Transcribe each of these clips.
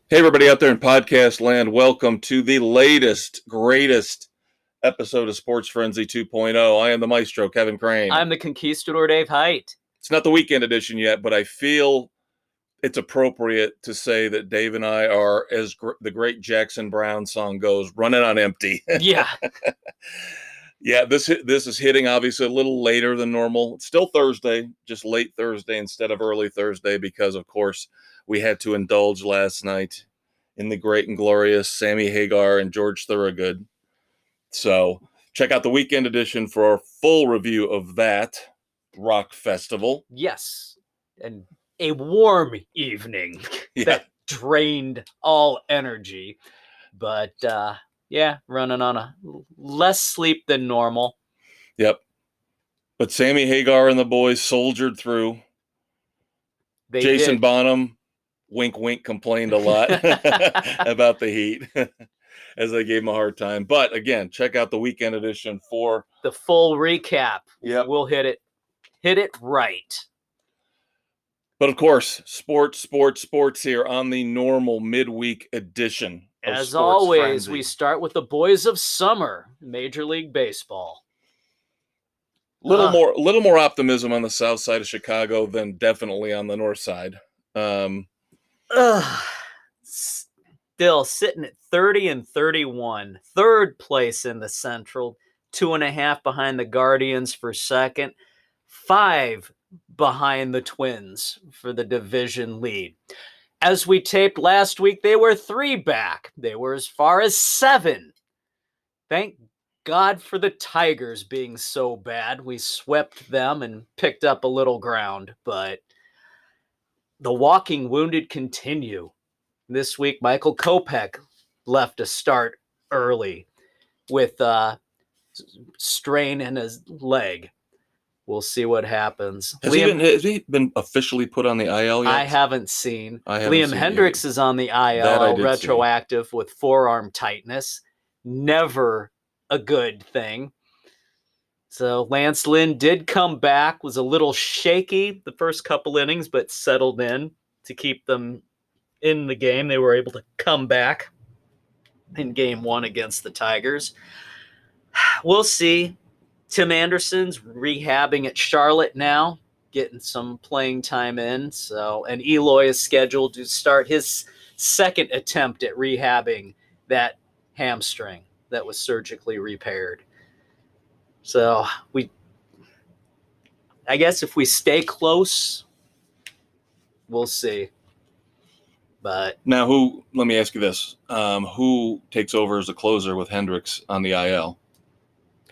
Hey, everybody out there in podcast land, welcome to the latest, greatest episode of Sports Frenzy 2.0. I am the maestro, Kevin Crane. I'm the conquistador, Dave Height. It's not the weekend edition yet, but I feel it's appropriate to say that Dave and I are, as the great Jackson Browne song goes, running on empty. Yeah. Yeah, this is hitting obviously a little later than normal. It's still Thursday, just late Thursday instead of early Thursday because, of course, we had to indulge last night in the great and glorious Sammy Hagar and George Thorogood. So check out the weekend edition for our full review of that rock festival. Yes. And a warm evening that drained all energy. But, running on a less sleep than normal. Yep. But Sammy Hagar and the boys soldiered through. Jason Bonham, wink, wink, complained a lot about the heat as they gave him a hard time. But again, check out the weekend edition for the full recap. Yep. We'll hit it right. But of course, sports here on the normal midweek edition. As always, we start with the boys of summer, Major League Baseball. Little more optimism on the south side of Chicago than definitely on the north side. Still sitting at 30-31, third place in the Central, 2.5 behind the Guardians for second, 5 behind the Twins for the division lead. As we taped last week, they were 3 back. They were as far as 7. Thank God for the Tigers being so bad. We swept them and picked up a little ground, but the walking wounded continue. This week, Michael Kopech left a start early with a strain in his leg. We'll see what happens. Has he been officially put on the IL yet? I haven't seen. Liam Hendricks is on the IL, retroactive with forearm tightness. Never a good thing. So Lance Lynn did come back, was a little shaky the first couple innings, but settled in to keep them in the game. They were able to come back in game 1 against the Tigers. We'll see. Tim Anderson's rehabbing at Charlotte now, getting some playing time in. And Eloy is scheduled to start his second attempt at rehabbing that hamstring that was surgically repaired. So I guess if we stay close, we'll see. But now, let me ask you this. Who takes over as a closer with Hendricks on the IL?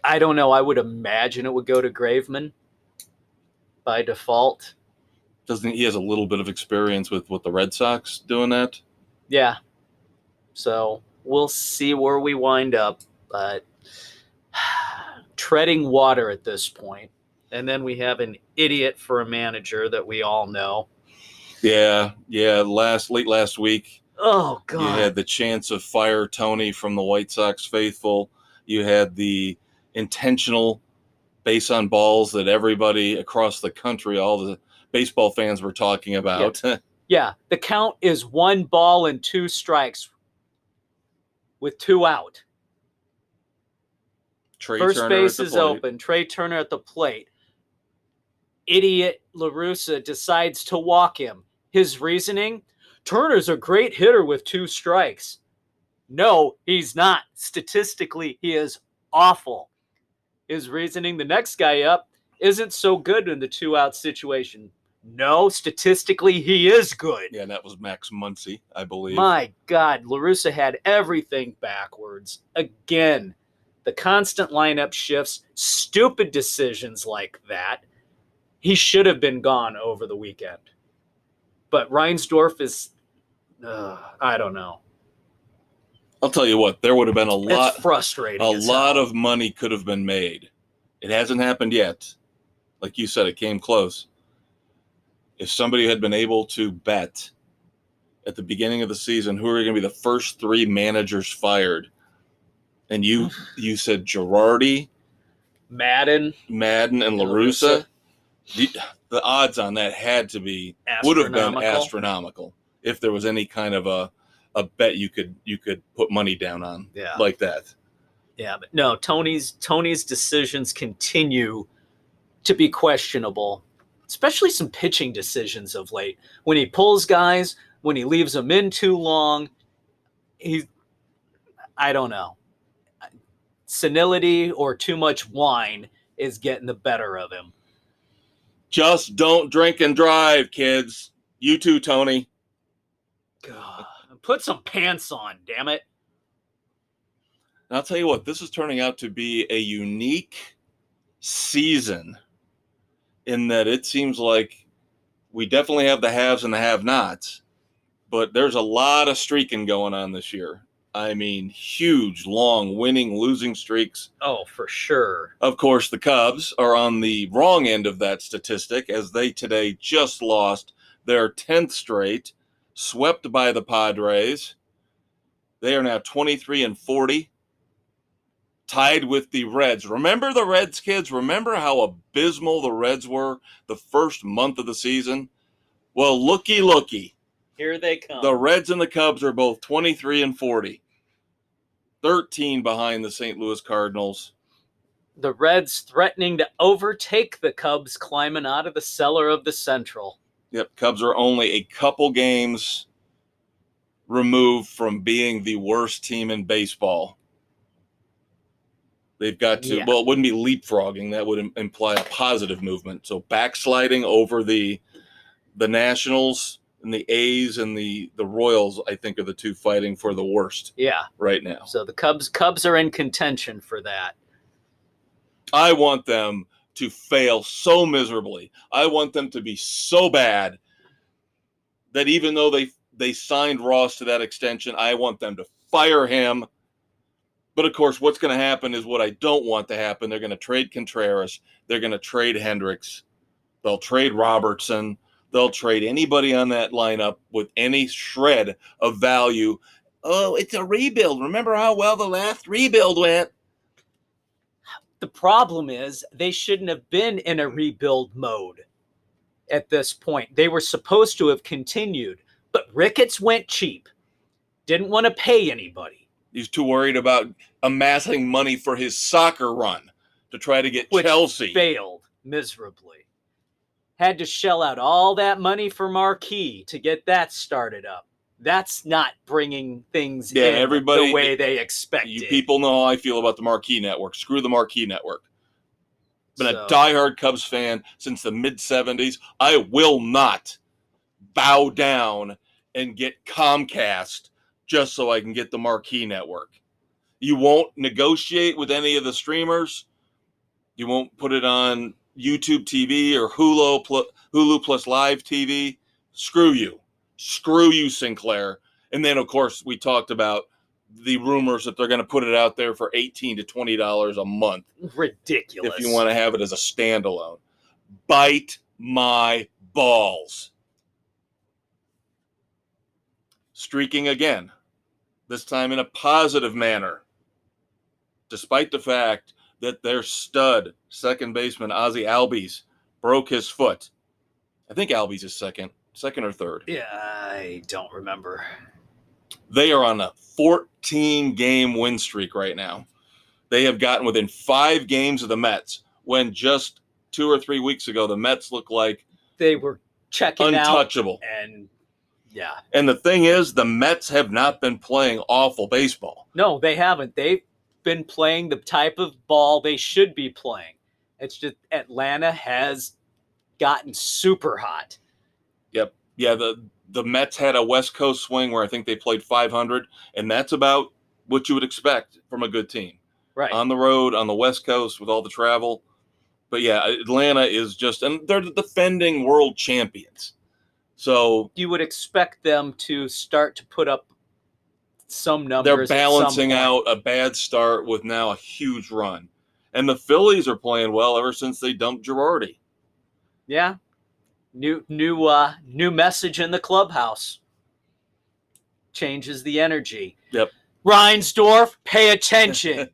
I don't know. I would imagine it would go to Graveman by default. He has a little bit of experience with the Red Sox doing that? Yeah. So we'll see where we wind up, but treading water at this point. And then we have an idiot for a manager that we all know. Yeah. Late last week, oh God, you had the chance of fire Tony from the White Sox faithful. You had the intentional base on balls that everybody across the country, all the baseball fans were talking about. Yeah, the count is 1 ball and 2 strikes with 2 out. First base is open. Trey Turner at the plate. Idiot LaRussa decides to walk him. His reasoning? Turner's a great hitter with 2 strikes. No, he's not. Statistically, he is awful. His reasoning, the next guy up isn't so good in the 2-out situation. No, statistically, he is good. Yeah, and that was Max Muncy, I believe. My God, LaRussa had everything backwards. Again, the constant lineup shifts, stupid decisions like that. He should have been gone over the weekend. But Reinsdorf is, I don't know. I'll tell you what, there would have been a lot. It's frustrating. A lot of money could have been made. It hasn't happened yet. Like you said, it came close. If somebody had been able to bet at the beginning of the season who are going to be the first 3 managers fired, and you said Girardi, Madden, and LaRussa, the odds on that would have been astronomical if there was any kind of a a bet you could put money down on like that. Yeah, but no, Tony's decisions continue to be questionable, especially some pitching decisions of late. When he pulls guys, when he leaves them in too long, I don't know. Senility or too much wine is getting the better of him. Just don't drink and drive, kids. You too, Tony. God, put some pants on, damn it. And I'll tell you what, this is turning out to be a unique season in that it seems like we definitely have the haves and the have-nots, but there's a lot of streaking going on this year. I mean, huge, long winning, losing streaks. Oh, for sure. Of course, the Cubs are on the wrong end of that statistic as they today just lost their 10th straight, swept by the Padres. They are now 23-40, tied with the Reds. Remember the Reds, kids? Remember how abysmal the Reds were the first month of the season? Well, looky. Here they come. The Reds and the Cubs are both 23-40. 13 behind the St. Louis Cardinals. The Reds threatening to overtake the Cubs climbing out of the cellar of the Central. Yep, Cubs are only a couple games removed from being the worst team in baseball. They've got to, well, it wouldn't be leapfrogging. That would imply a positive movement. So backsliding over the Nationals and the A's and the Royals, I think, are the two fighting for the worst right now. So the Cubs are in contention for that. I want them to fail so miserably. I want them to be so bad that even though they signed Ross to that extension, I want them to fire him. But, of course, what's going to happen is what I don't want to happen. They're going to trade Contreras. They're going to trade Hendricks. They'll trade Robertson. They'll trade anybody on that lineup with any shred of value. Oh, it's a rebuild. Remember how well the last rebuild went? The problem is they shouldn't have been in a rebuild mode at this point. They were supposed to have continued, but Ricketts went cheap. Didn't want to pay anybody. He's too worried about amassing money for his soccer run to try to get Chelsea. Failed miserably. Had to shell out all that money for Marquee to get that started up. That's not bringing things in everybody, the way they expected. You people know how I feel about the Marquee Network. Screw the Marquee Network. Been a diehard Cubs fan since the mid-'70s. I will not bow down and get Comcast just so I can get the Marquee Network. You won't negotiate with any of the streamers. You won't put it on YouTube TV or Hulu plus Live TV. Screw you. Screw you, Sinclair. And then, of course, we talked about the rumors that they're going to put it out there for $18 to $20 a month. Ridiculous. If you want to have it as a standalone. Bite my balls. Streaking again. This time in a positive manner. Despite the fact that their stud second baseman, Ozzie Albies, broke his foot. I think Albies is second or third. Yeah, I don't remember. They are on a 14-game win streak right now. They have gotten within 5 games of the Mets, when just 2 or 3 weeks ago, the Mets looked like they were checking untouchable. And the thing is, the Mets have not been playing awful baseball. No, they haven't. They've been playing the type of ball they should be playing. It's just Atlanta has gotten super hot. Yep. Yeah, the Mets had a West Coast swing where I think they played 500, and that's about what you would expect from a good team. Right. On the road, on the West Coast with all the travel. But yeah, Atlanta is just, and they're the defending world champions. So you would expect them to start to put up some numbers. They're balancing out a bad start with now a huge run. And the Phillies are playing well ever since they dumped Girardi. Yeah. New message in the clubhouse. Changes the energy. Yep. Reinsdorf, pay attention.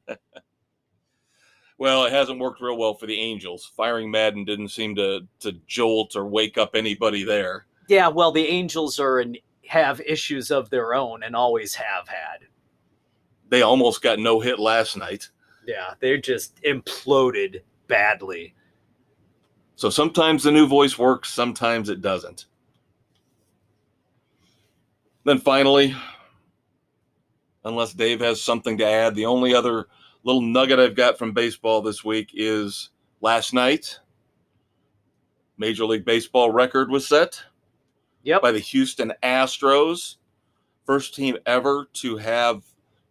Well, it hasn't worked real well for the Angels. Firing Madden didn't seem to jolt or wake up anybody there. Yeah, well, the Angels are have issues of their own and always have had. They almost got no hit last night. Yeah, they just imploded badly. So sometimes the new voice works, sometimes it doesn't. Then finally, unless Dave has something to add, the only other little nugget I've got from baseball this week is last night, Major League Baseball record was set by the Houston Astros. First team ever to have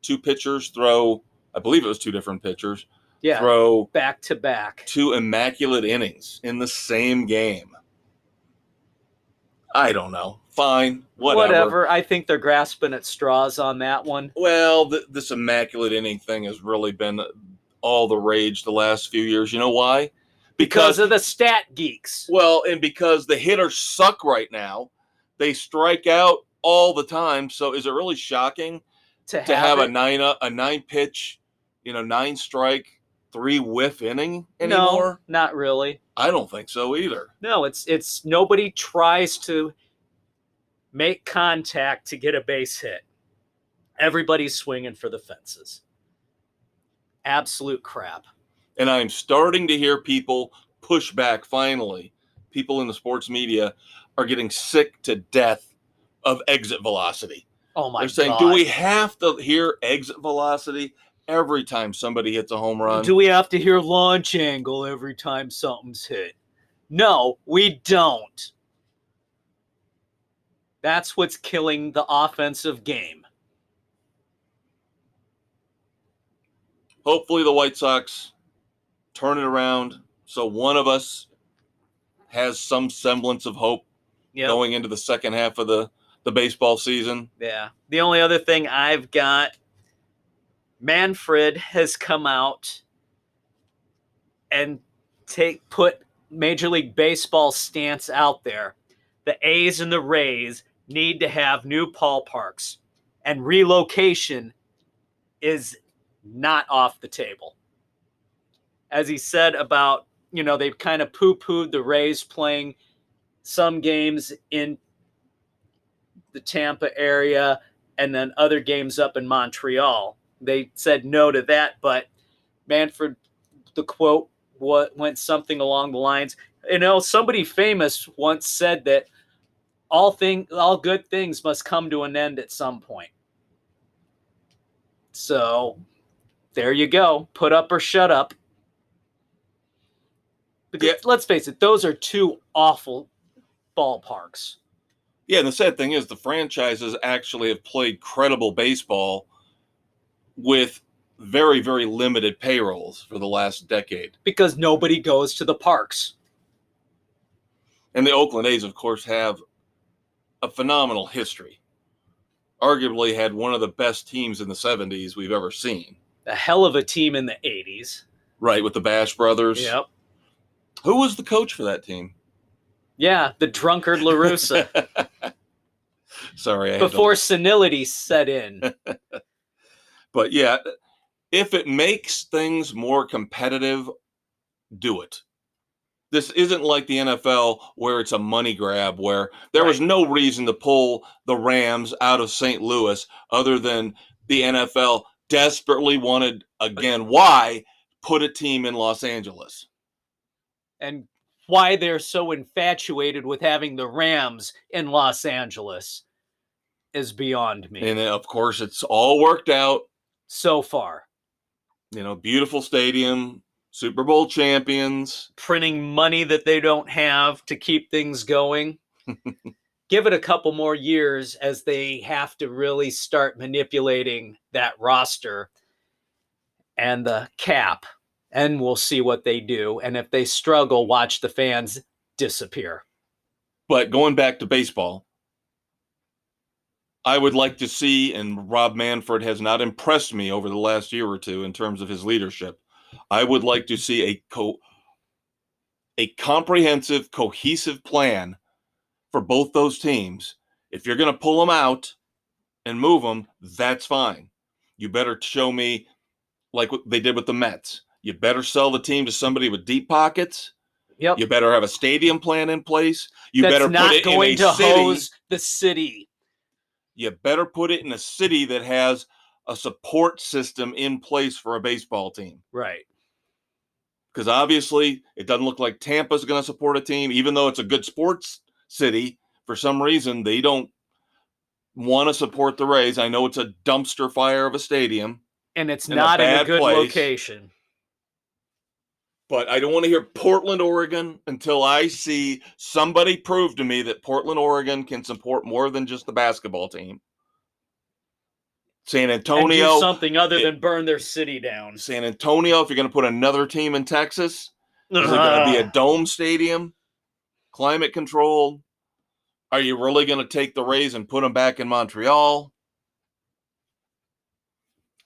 two pitchers throw, I believe it was two different pitchers, throw back to back 2 immaculate innings in the same game. I don't know. Fine. Whatever. I think they're grasping at straws on that one. Well, this immaculate inning thing has really been all the rage the last few years. You know why? Because of the stat geeks. Well, and because the hitters suck right now. They strike out all the time. So is it really shocking to have a 9-pitch, 9-strike, 3-whiff inning anymore? No, not really. I don't think so either. No, it's nobody tries to make contact to get a base hit. Everybody's swinging for the fences. Absolute crap. And I'm starting to hear people push back finally. People in the sports media are getting sick to death of exit velocity. Oh my God. They're saying, do we have to hear exit velocity every time somebody hits a home run? Do we have to hear launch angle every time something's hit? No, we don't. That's what's killing the offensive game. Hopefully the White Sox turn it around so one of us has some semblance of hope going into the second half of the baseball season. Yeah. The only other thing I've got, Manfred has come out and put Major League Baseball stance out there. The A's and the Rays need to have new ballparks, and relocation is not off the table. As he said about, they've kind of poo-pooed the Rays playing some games in the Tampa area and then other games up in Montreal. They said no to that, but Manfred, the quote went something along the lines, somebody famous once said that all good things must come to an end at some point. So there you go. Put up or shut up. Because let's face it, those are two awful ballparks. Yeah, and the sad thing is the franchises actually have played credible baseball with very, very limited payrolls for the last decade. Because nobody goes to the parks. And the Oakland A's, of course, have a phenomenal history. Arguably had one of the best teams in the 70s we've ever seen. A hell of a team in the 80s. Right, with the Bash brothers. Yep. Who was the coach for that team? Yeah, the drunkard LaRussa. Sorry. Before senility set in. But yeah, if it makes things more competitive, do it. This isn't like the NFL where it's a money grab, where there was no reason to pull the Rams out of St. Louis other than the NFL desperately wanted, again, why put a team in Los Angeles? And why they're so infatuated with having the Rams in Los Angeles is beyond me. And of course, it's all worked out. So far. Beautiful stadium, Super Bowl champions. Printing money that they don't have to keep things going. Give it a couple more years as they have to really start manipulating that roster and the cap. And we'll see what they do. And if they struggle, watch the fans disappear. But going back to baseball, I would like to see, and Rob Manfred has not impressed me over the last year or two in terms of his leadership, I would like to see a comprehensive, cohesive plan for both those teams. If you're going to pull them out and move them, that's fine. You better show me like what they did with the Mets. You better sell the team to somebody with deep pockets. Yep. You better have a stadium plan in place. You That's better not put it going in to a city. hose the city. you better put it in a city that has a support system in place for a baseball team. Right. Because obviously it doesn't look like Tampa's going to support a team, even though it's a good sports city. For some reason, they don't want to support the Rays. I know it's a dumpster fire of a stadium. And it's not in a good location. But I don't want to hear Portland, Oregon until I see somebody prove to me that Portland, Oregon can support more than just the basketball team. San Antonio. And do something other than burn their city down. San Antonio, if you're going to put another team in Texas, is it going to be a dome stadium? Climate controlled? Are you really going to take the Rays and put them back in Montreal?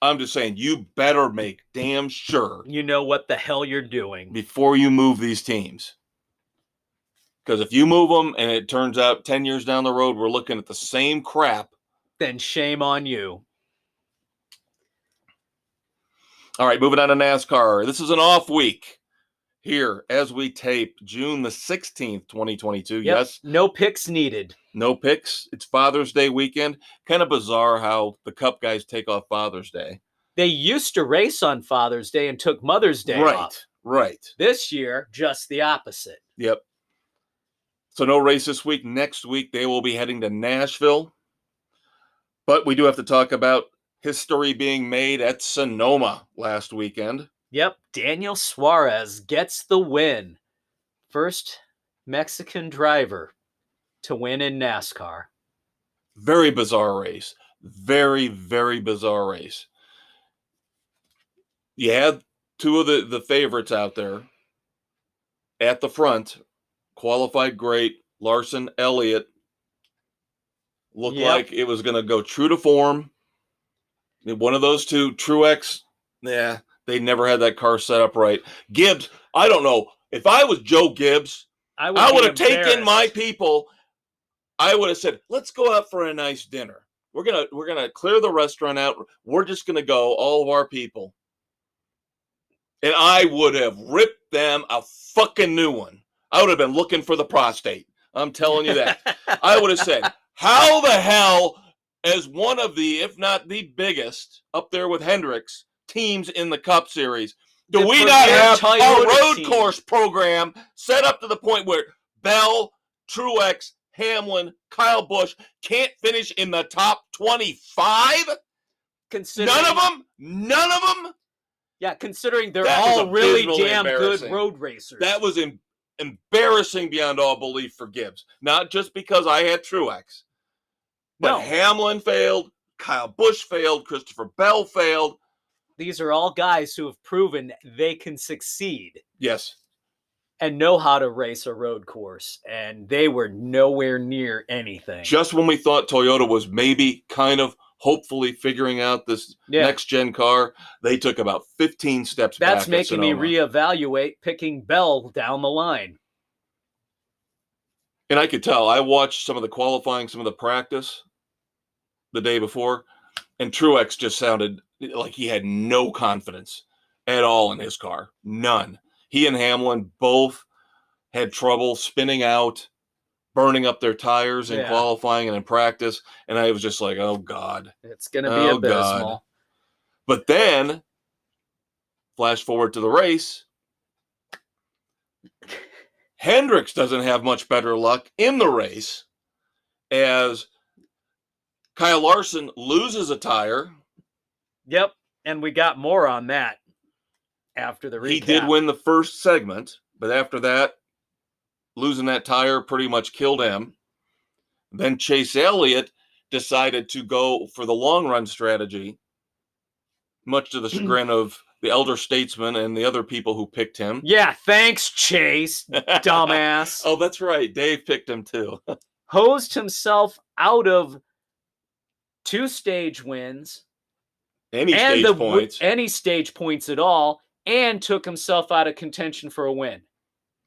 I'm just saying, you better make damn sure you know what the hell you're doing before you move these teams. Because if you move them and it turns out 10 years down the road we're looking at the same crap, then shame on you. All right, moving on to NASCAR. This is an off week here as we tape June the 16th, 2022. Yep. Yes. No picks needed. No picks. It's Father's Day weekend. Kind of bizarre how the Cup guys take off Father's Day. They used to race on Father's Day and took Mother's Day off. Right. This year, just the opposite. Yep. So no race this week. Next week, they will be heading to Nashville. But we do have to talk about history being made at Sonoma last weekend. Yep. Daniel Suarez gets the win. First Mexican driver to win in NASCAR. Very bizarre race. Very, very bizarre race. You had two of the favorites out there at the front. Qualified great. Larson, Elliott. Looked like it was going to go true to form. One of those two, Truex, they never had that car set up right. Gibbs, I don't know. If I was Joe Gibbs, I would have taken my people. I would have said, let's go out for a nice dinner. We're gonna clear the restaurant out. We're just gonna go, all of our people. And I would have ripped them a fucking new one. I would have been looking for the prostate. I'm telling you that. I would have said, how the hell, as one of the, if not the biggest, up there with Hendricks, teams in the Cup Series, do we not have a road course program set up to the point where Bell, Truex, Hamlin, Kyle Busch can't finish in the top 25? None of them? Yeah, considering they're all really damn good road racers. That was embarrassing beyond all belief for Gibbs. Not just because I had Truex. But Hamlin failed, Kyle Busch failed, Christopher Bell failed. These are all guys who have proven they can succeed. Yes. And know how to race a road course. And they were nowhere near anything. Just when we thought Toyota was maybe kind of hopefully figuring out this next-gen car, they took about 15 steps back. That's making me reevaluate picking Bell down the line. And I could tell. I watched some of the qualifying, some of the practice the day before, and Truex just sounded like he had no confidence at all in his car. None. He and Hamlin both had trouble spinning out, burning up their tires in qualifying and in practice. And I was just like, oh, God. It's going to be abysmal. God. But then, flash forward to the race, Hendricks doesn't have much better luck in the race as Kyle Larson loses a tire. Yep, and we got more on that after the recap. He did win the first segment, but after that, losing that tire pretty much killed him. Then Chase Elliott decided to go for the long-run strategy, much to the chagrin of the elder statesman and the other people who picked him. Yeah, thanks, Chase, dumbass. Oh, that's right. Dave picked him too. Hosed himself out of 2 stage wins. Any stage points at all, and took himself out of contention for a win.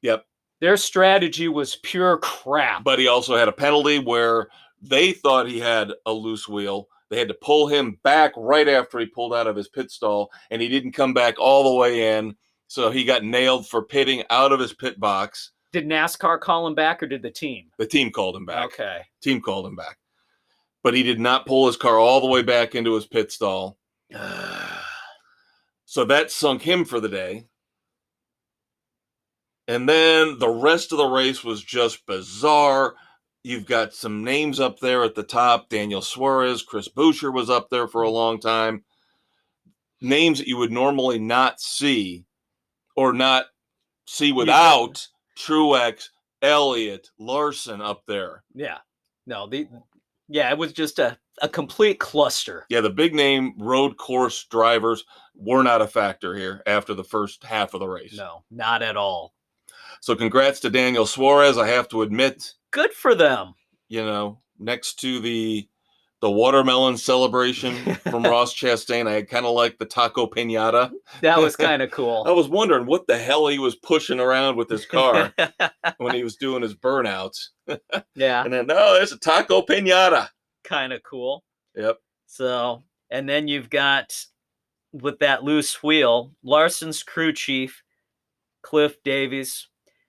Yep. Their strategy was pure crap. But he also had a penalty where they thought he had a loose wheel. They had to pull him back right after he pulled out of his pit stall, and he didn't come back all the way in, so he got nailed for pitting out of his pit box. Did NASCAR call him back, or did the team? The team called him back. Okay. Team called him back. but he did not pull his car all the way back into his pit stall. So that sunk him for the day. And then the rest of the race was just bizarre. You've got some names up there at the top. Daniel Suarez, Chris Buescher was up there for a long time. Names that you would normally not see or not see without Truex, Elliott, Larson up there. Yeah. No, it was just a complete cluster. Yeah, the big name road course drivers were not a factor here after the first half of the race. No, not at all. So congrats to Daniel Suarez. I have to admit, good for them. Next to the watermelon celebration from Ross Chastain, I kind of like the taco piñata. That was kind of cool. I was wondering what the hell he was pushing around with his car when he was doing his burnouts. Yeah. And then, no, there's a taco piñata. Kind of cool. Yep. So, and then you've got, with that loose wheel, Larson's crew chief, Cliff Davies,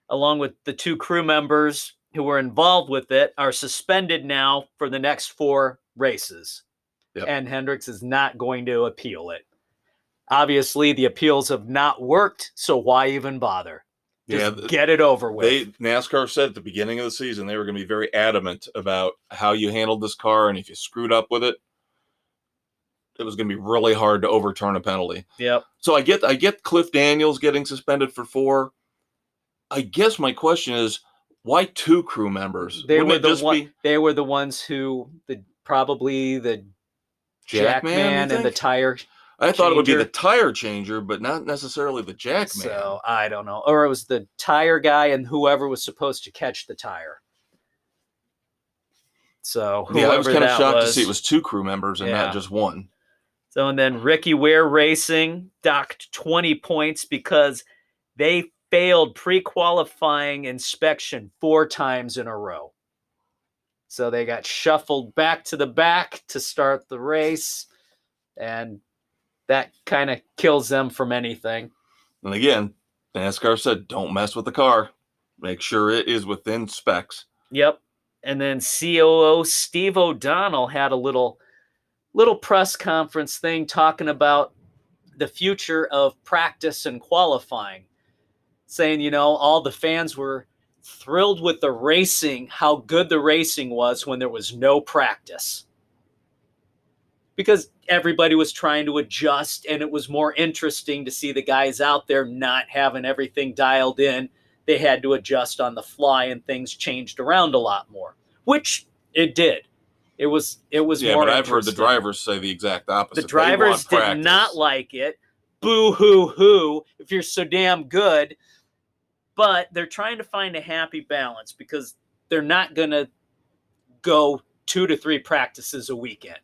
along with the 2 crew members who were involved with it, are suspended now for the next 4 races. Yep. And Hendricks is not going to appeal it. Obviously, the appeals have not worked, so why even bother? Just get it over with. NASCAR said at the beginning of the season they were going to be very adamant about how you handled this car, and if you screwed up with it, it was going to be really hard to overturn a penalty. Yep. So I get Cliff Daniels getting suspended for 4. I guess my question is, why 2 crew members? They were the ones who probably the Jackman and the tire. I thought it would be the tire changer, but not necessarily the Jackman. So I don't know, or it was the tire guy and whoever was supposed to catch the tire. So I was kind of shocked to see it was 2 crew members and not just 1. So and then Ricky Ware Racing docked 20 points because they failed pre-qualifying inspection 4 times in a row. So they got shuffled back to the back to start the race, and that kind of kills them from anything. And again, NASCAR said, don't mess with the car. Make sure it is within specs. Yep. And then COO Steve O'Donnell had a little press conference thing talking about the future of practice and qualifying, saying, all the fans were thrilled with the racing, how good the racing was when there was no practice. Because everybody was trying to adjust, and it was more interesting to see the guys out there not having everything dialed in. They had to adjust on the fly, and things changed around a lot more, which it did. It was more but I've heard the drivers say the exact opposite. The drivers did not like it. Boo hoo hoo, if you're so damn good. But they're trying to find a happy balance because they're not going to go 2 to 3 practices a weekend.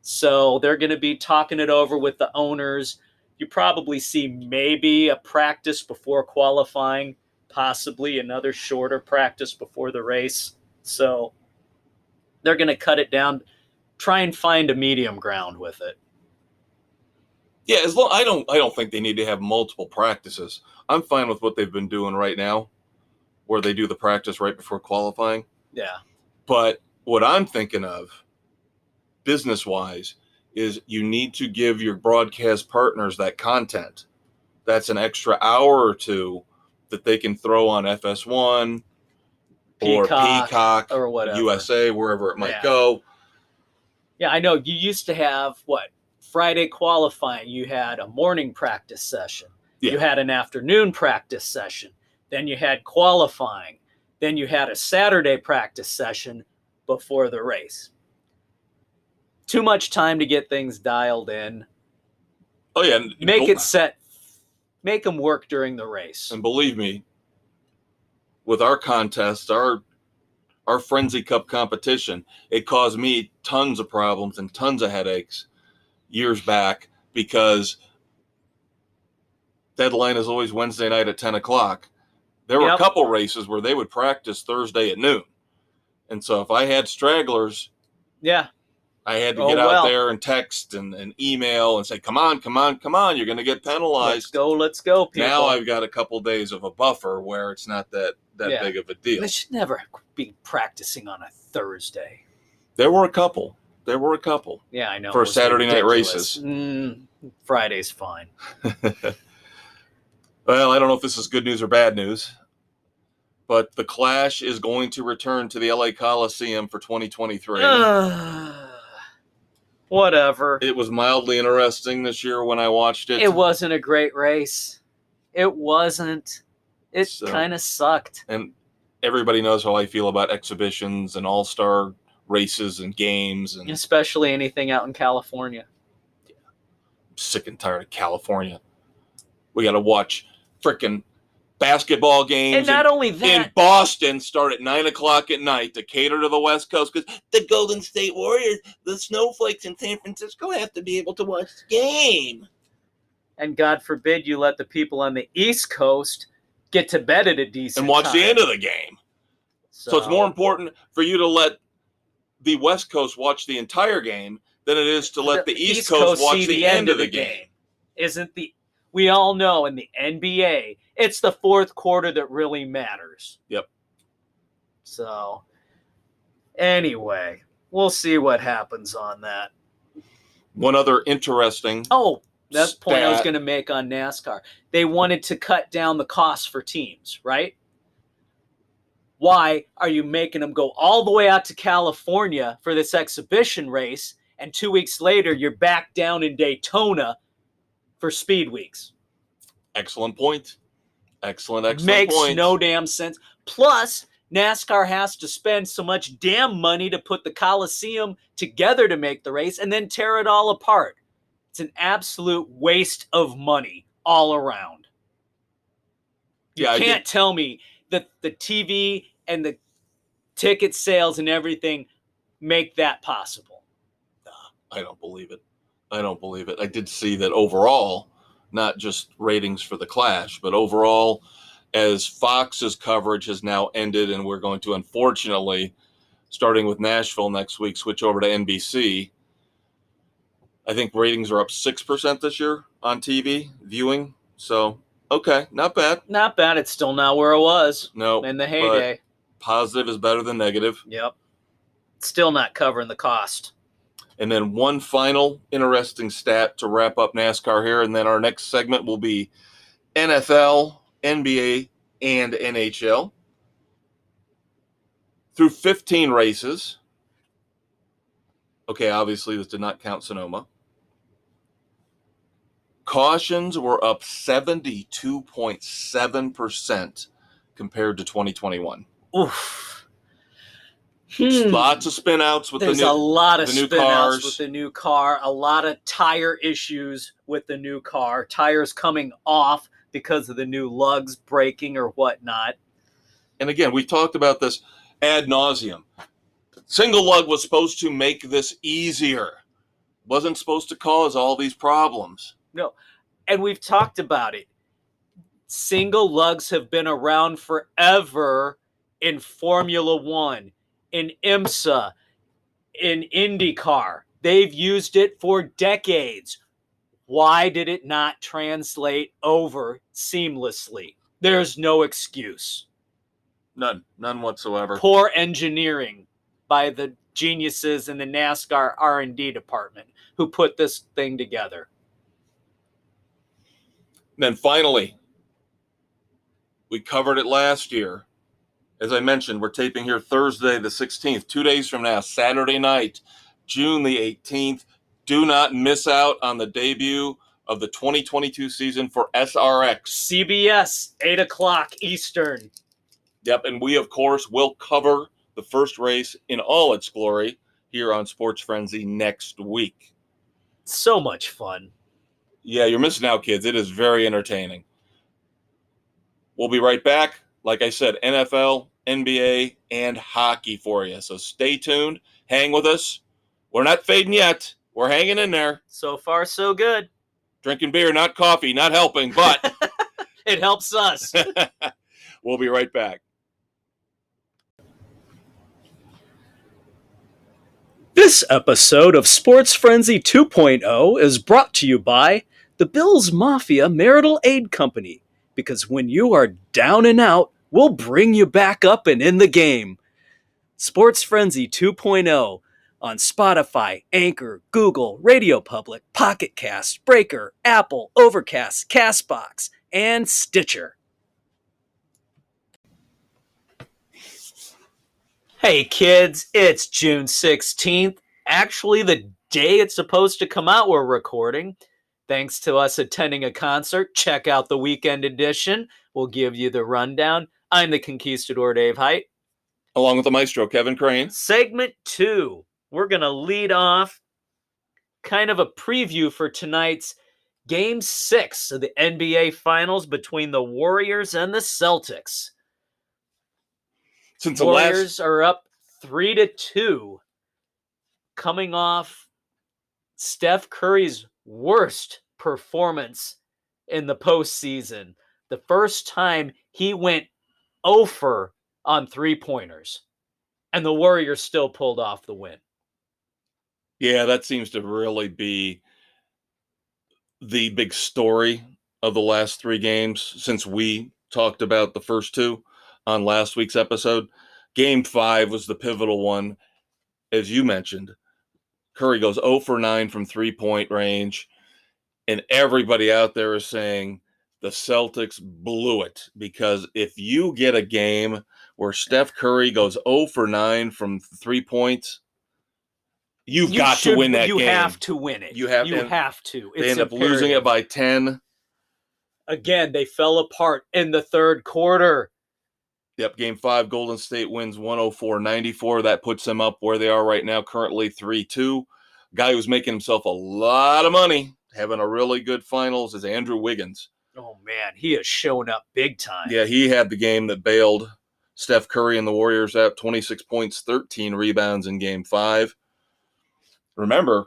So they're going to be talking it over with the owners. You probably see maybe a practice before qualifying, possibly another shorter practice before the race. So they're going to cut it down, try and find a medium ground with it. Yeah, I don't think they need to have multiple practices. I'm fine with what they've been doing right now, where they do the practice right before qualifying. Yeah. But what I'm thinking of, business-wise, is you need to give your broadcast partners that content. That's an extra hour or 2 that they can throw on FS1 or Peacock or whatever, USA, wherever it might go. Yeah, I know. You used to have, Friday qualifying, you had a morning practice session. Yeah. You had an afternoon practice session. Then you had qualifying. Then you had a Saturday practice session before the race. Too much time to get things dialed in. Oh, yeah. Make it set. Make them work during the race. And believe me, with our contest, our Frenzy Cup competition, it caused me tons of problems and tons of headaches years back because deadline is always Wednesday night at 10 o'clock. There were a couple races where they would practice Thursday at noon. And so if I had stragglers, I had to get out there and text and email and say, come on, you're going to get penalized. Let's go, people. Now I've got a couple days of a buffer where it's not that big of a deal. They should never be practicing on a Thursday. There were a couple. There were a couple. Yeah, I know. For Saturday night ridiculous. races. Friday's fine. Well, I don't know if this is good news or bad news, but the Clash is going to return to the LA Coliseum for 2023. Whatever. It was mildly interesting this year when I watched it. It wasn't a great race. It wasn't. It kind of sucked. And everybody knows how I feel about exhibitions and all-star races and games. And especially anything out in California. Yeah. I'm sick and tired of California. We got to watch freaking basketball games. And not only that, in Boston start at 9 o'clock at night to cater to the West Coast because the Golden State Warriors, the snowflakes in San Francisco have to be able to watch the game. And God forbid you let the people on the East Coast get to bed at a decent and watch time. The end of the game. So it's more important for you to let the West Coast watch the entire game than it is to let the East Coast watch the end of the game. We all know in the NBA, it's the fourth quarter that really matters. Yep. So, anyway, we'll see what happens on that. One other interesting that's the point I was going to make on NASCAR. They wanted to cut down the cost for teams, right? Why are you making them go all the way out to California for this exhibition race, and 2 weeks later you're back down in Daytona for Speed Weeks? Excellent point. Excellent Makes point. no damn sense. Plus, NASCAR has to spend so much damn money to put the Coliseum together to make the race and then tear it all apart. It's an absolute waste of money all around. You can't tell me that the TV and the ticket sales and everything make that possible. I don't believe it. I did see that overall, not just ratings for the Clash, but overall, as Fox's coverage has now ended and we're going to, unfortunately, starting with Nashville next week, switch over to NBC. I think ratings are up 6% this year on TV viewing. So, okay, not bad. Not bad. It's still not where it was. No. In the heyday. Positive is better than negative. Yep. Still not covering the cost. And then one final interesting stat to wrap up NASCAR here, and then our next segment will be NFL, NBA, and NHL. Through 15 races, okay, obviously this did not count Sonoma, cautions were up 72.7% compared to 2021. Oof. Lots of spin outs with There's a lot of spin outs with the new car, a lot of tire issues with the new car, tires coming off because of the new lugs breaking or whatnot. And again, we talked about this ad nauseum. Single lug was supposed to make this easier. Wasn't supposed to cause all these problems. No, and we've talked about it. Single lugs have been around forever in Formula One, in IMSA, in IndyCar. They've used it for decades. Why did it not translate over seamlessly? There's no excuse. None whatsoever. Poor engineering by the geniuses in the NASCAR R&D department who put this thing together. And then finally, we covered it last year. As I mentioned, we're taping here Thursday the 16th, 2 days from now, Saturday night, June the 18th. Do not miss out on the debut of the 2022 season for SRX. CBS, 8 o'clock Eastern. Yep, and we, of course, will cover the first race in all its glory here on Sports Frenzy next week. So much fun. Yeah, you're missing out, kids. It is very entertaining. We'll be right back. Like I said, NFL, NBA, and hockey for you. So stay tuned. Hang with us. We're not fading yet. We're hanging in there. So far, so good. Drinking beer, not coffee, not helping, but it helps us. We'll be right back. This episode of Sports Frenzy 2.0 is brought to you by the Bills Mafia Marital Aid Company. Because when you are down and out, we'll bring you back up and in the game. Sports Frenzy 2.0. on Spotify, Anchor, Google, Radio Public, Pocket Cast, Breaker, Apple, Overcast, Castbox, and Stitcher. Hey kids, it's June 16th. Actually, the day it's supposed to come out, we're recording. Thanks to us attending a concert, check out the weekend edition. We'll give you the rundown. I'm the Conquistador Dave Height. Along with the maestro, Kevin Crane. Segment 2. We're going to lead off kind of a preview for tonight's Game 6 of the NBA Finals between the Warriors and the Celtics. Since Warriors are up 3-2, coming off Steph Curry's worst performance in the postseason. The first time he went 0 on three-pointers, and the Warriors still pulled off the win. Yeah, that seems to really be the big story of the last 3 games since we talked about the first 2 on last week's episode. Game 5 was the pivotal one, as you mentioned. Curry goes 0 for 9 from three-point range, and everybody out there is saying the Celtics blew it, because if you get a game where Steph Curry goes 0 for 9 from 3 points, you got to win that game. You have to win it. You have to. They end up losing it by 10. Again, they fell apart in the third quarter. Yep, Game 5, Golden State wins 104-94. That puts them up where they are right now, currently 3-2. Guy who's making himself a lot of money, having a really good finals, is Andrew Wiggins. Oh, man, he has shown up big time. Yeah, he had the game that bailed Steph Curry and the Warriors out, 26 points, 13 rebounds in Game 5. Remember,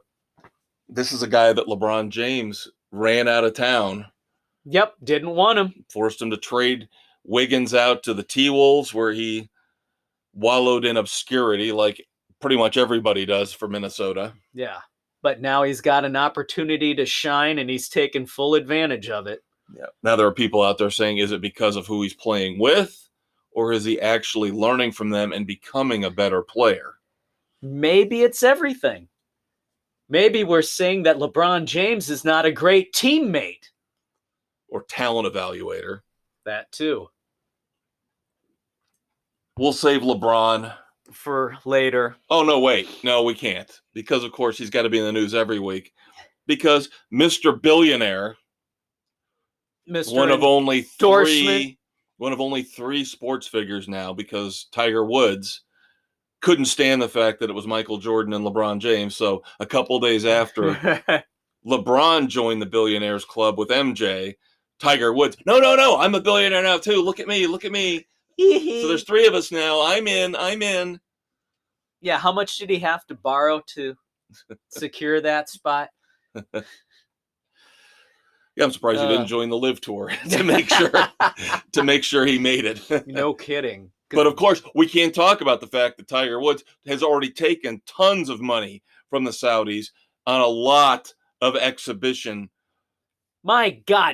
this is a guy that LeBron James ran out of town. Yep, didn't want him. Forced him to trade Wiggins out to the T-Wolves, where he wallowed in obscurity like pretty much everybody does for Minnesota. Yeah, but now he's got an opportunity to shine, and he's taken full advantage of it. Yeah. Now there are people out there saying, is it because of who he's playing with, or is he actually learning from them and becoming a better player? Maybe it's everything. Maybe we're saying that LeBron James is not a great teammate. Or talent evaluator. That too. We'll save LeBron for later. Oh, no, wait. No, we can't. Because, of course, he's got to be in the news every week. Because Mr. Billionaire, one of only three sports figures now, because Tiger Woods couldn't stand the fact that it was Michael Jordan and LeBron James. So a couple days after LeBron joined the Billionaires Club with MJ, Tiger Woods, no, I'm a billionaire now too. Look at me. So there's 3 of us now. I'm in. Yeah, how much did he have to borrow to secure that spot? Yeah, I'm surprised he didn't join the Live Tour to make sure he made it. No kidding. But of course, we can't talk about the fact that Tiger Woods has already taken tons of money from the Saudis on a lot of exhibition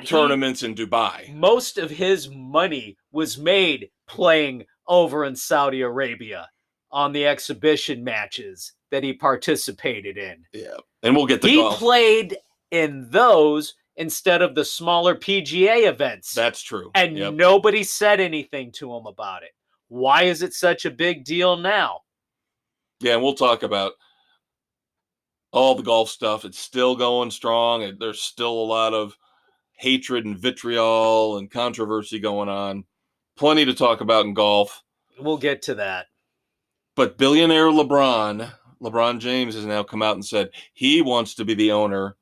tournaments in Dubai. Most of his money was made playing over in Saudi Arabia on the exhibition matches that he participated in. Yeah, and we'll get to golf. He played in those instead of the smaller PGA events. That's true. And nobody said anything to him about it. Why is it such a big deal now? Yeah, and we'll talk about all the golf stuff. It's still going strong. There's still a lot of hatred and vitriol and controversy going on. Plenty to talk about in golf. We'll get to that. But billionaire LeBron James has now come out and said he wants to be the owner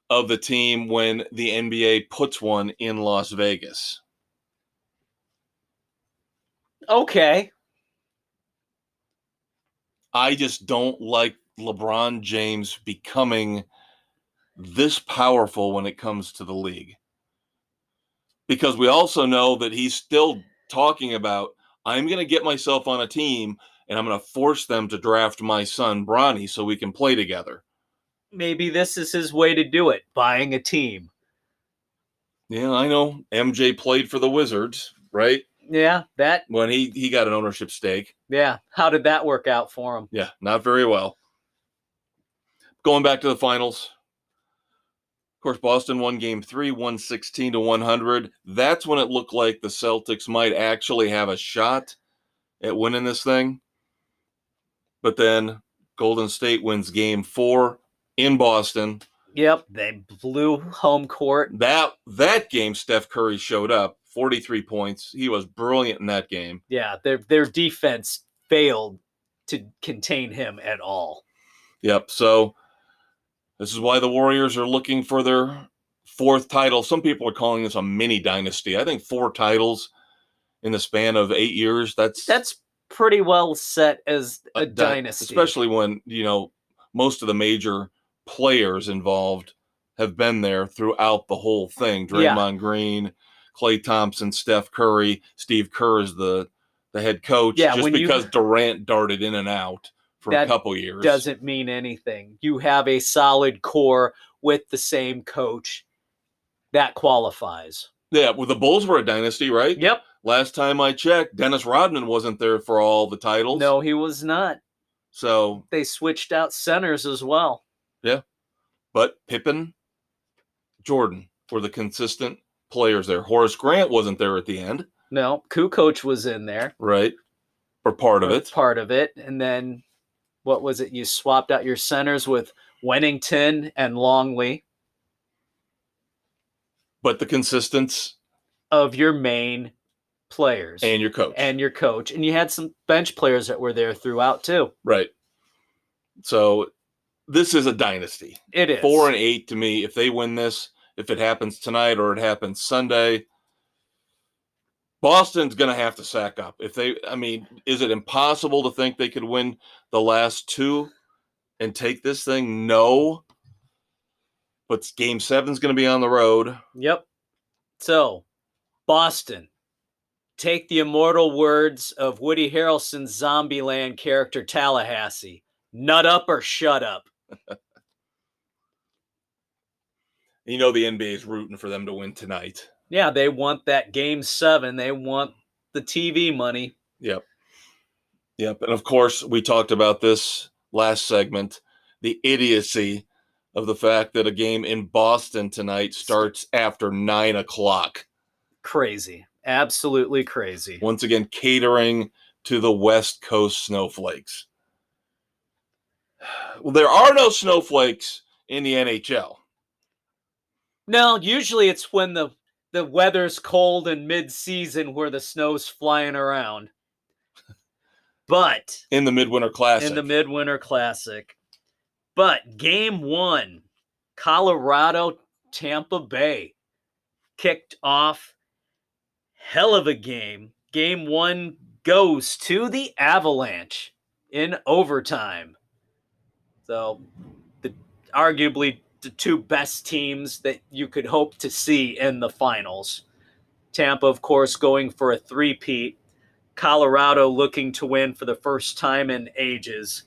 of the team when the NBA puts one in Las Vegas. Okay. I just don't like LeBron James becoming this powerful when it comes to the league. Because we also know that he's still talking about, I'm going to get myself on a team and I'm going to force them to draft my son, Bronny, so we can play together. Maybe this is his way to do it, buying a team. Yeah, I know. MJ played for the Wizards, right? Yeah, when he got an ownership stake. Yeah. How did that work out for him? Yeah, not very well. Going back to the finals. Of course, Boston won game 3, 116-100. That's when it looked like the Celtics might actually have a shot at winning this thing. But then Golden State wins game 4 in Boston. Yep, they blew home court. That game, Steph Curry showed up, 43 points. He was brilliant in that game. Yeah, their defense failed to contain him at all. Yep, so this is why the Warriors are looking for their 4th title. Some people are calling this a mini dynasty. I think 4 titles in the span of 8 years, that's pretty well set as a dynasty. Especially when, most of the major players involved have been there throughout the whole thing. Draymond Green, Klay Thompson, Steph Curry, Steve Kerr is the head coach. Yeah, just because Durant darted in and out for a couple years doesn't mean anything. You have a solid core with the same coach. That qualifies. Yeah, well, the Bulls were a dynasty, right? Yep. Last time I checked, Dennis Rodman wasn't there for all the titles. No, he was not. So they switched out centers as well. Yeah. But Pippen, Jordan were the consistent players there. Horace Grant wasn't there at the end. No, Kukoc was in there. Right. For part of it. Part of it. And then, what was it? You swapped out your centers with Wennington and Longley. But the consistence of your main players. And your coach. And you had some bench players that were there throughout, too. Right. So, this is a dynasty. It is. 4-8 to me. If they win this, if it happens tonight or it happens Sunday, Boston's going to have to sack up. Is it impossible to think they could win the last 2 and take this thing? No. But game 7 is going to be on the road. Yep. So, Boston, take the immortal words of Woody Harrelson's Zombieland character Tallahassee. Nut up or shut up. The NBA is rooting for them to win tonight. Yeah, they want that game 7. They want the TV money. Yep. And of course, we talked about this last segment, the idiocy of the fact that a game in Boston tonight starts after 9 o'clock. Crazy. Absolutely crazy. Once again, catering to the West Coast snowflakes. Well, there are no snowflakes in the NHL. No, usually it's when the weather's cold in mid-season where the snow's flying around. But in the Midwinter Classic. But game 1, Colorado, Tampa Bay, kicked off. Hell of a game. Game 1 goes to the Avalanche in overtime. So, arguably the 2 best teams that you could hope to see in the finals. Tampa, of course, going for a 3-peat. Colorado looking to win for the first time in ages.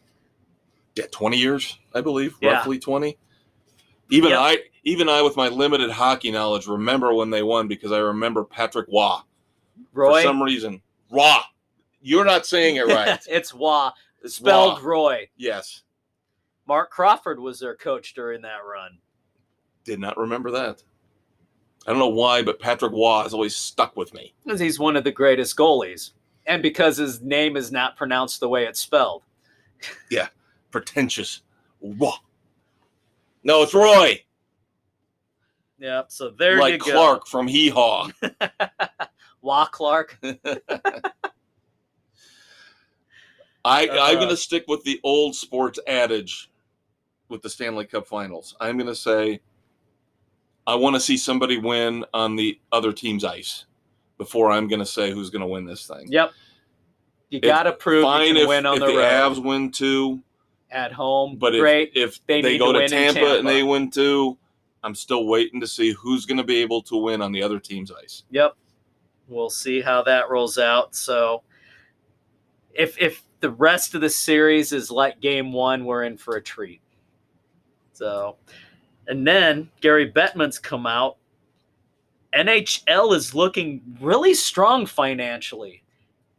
Yeah, 20 years, I believe, roughly 20. Even I, with my limited hockey knowledge, remember when they won because I remember Patrick Roy. For some reason. Roy. You're not saying it right. It's Roy. Spelled Roy. Yes. Mark Crawford was their coach during that run. Did not remember that. I don't know why, but Patrick Roy has always stuck with me. Because he's one of the greatest goalies. And because his name is not pronounced the way it's spelled. Yeah. Pretentious. Roy. No, it's Roy. Yep, so there you go. Like Clark from Hee Haw. Wah Clark. I'm going to stick with the old sports adage with the Stanley Cup Finals. I'm going to say I want to see somebody win on the other team's ice before I'm going to say who's going to win this thing. Yep. You got to prove you can win on the road. If the Avs win 2. At home, but great. If they go to Tampa and they win 2, I'm still waiting to see who's going to be able to win on the other team's ice. Yep. We'll see how that rolls out. So if the rest of the series is like game 1, we're in for a treat. So, and then Gary Bettman's come out NHL is looking really strong financially.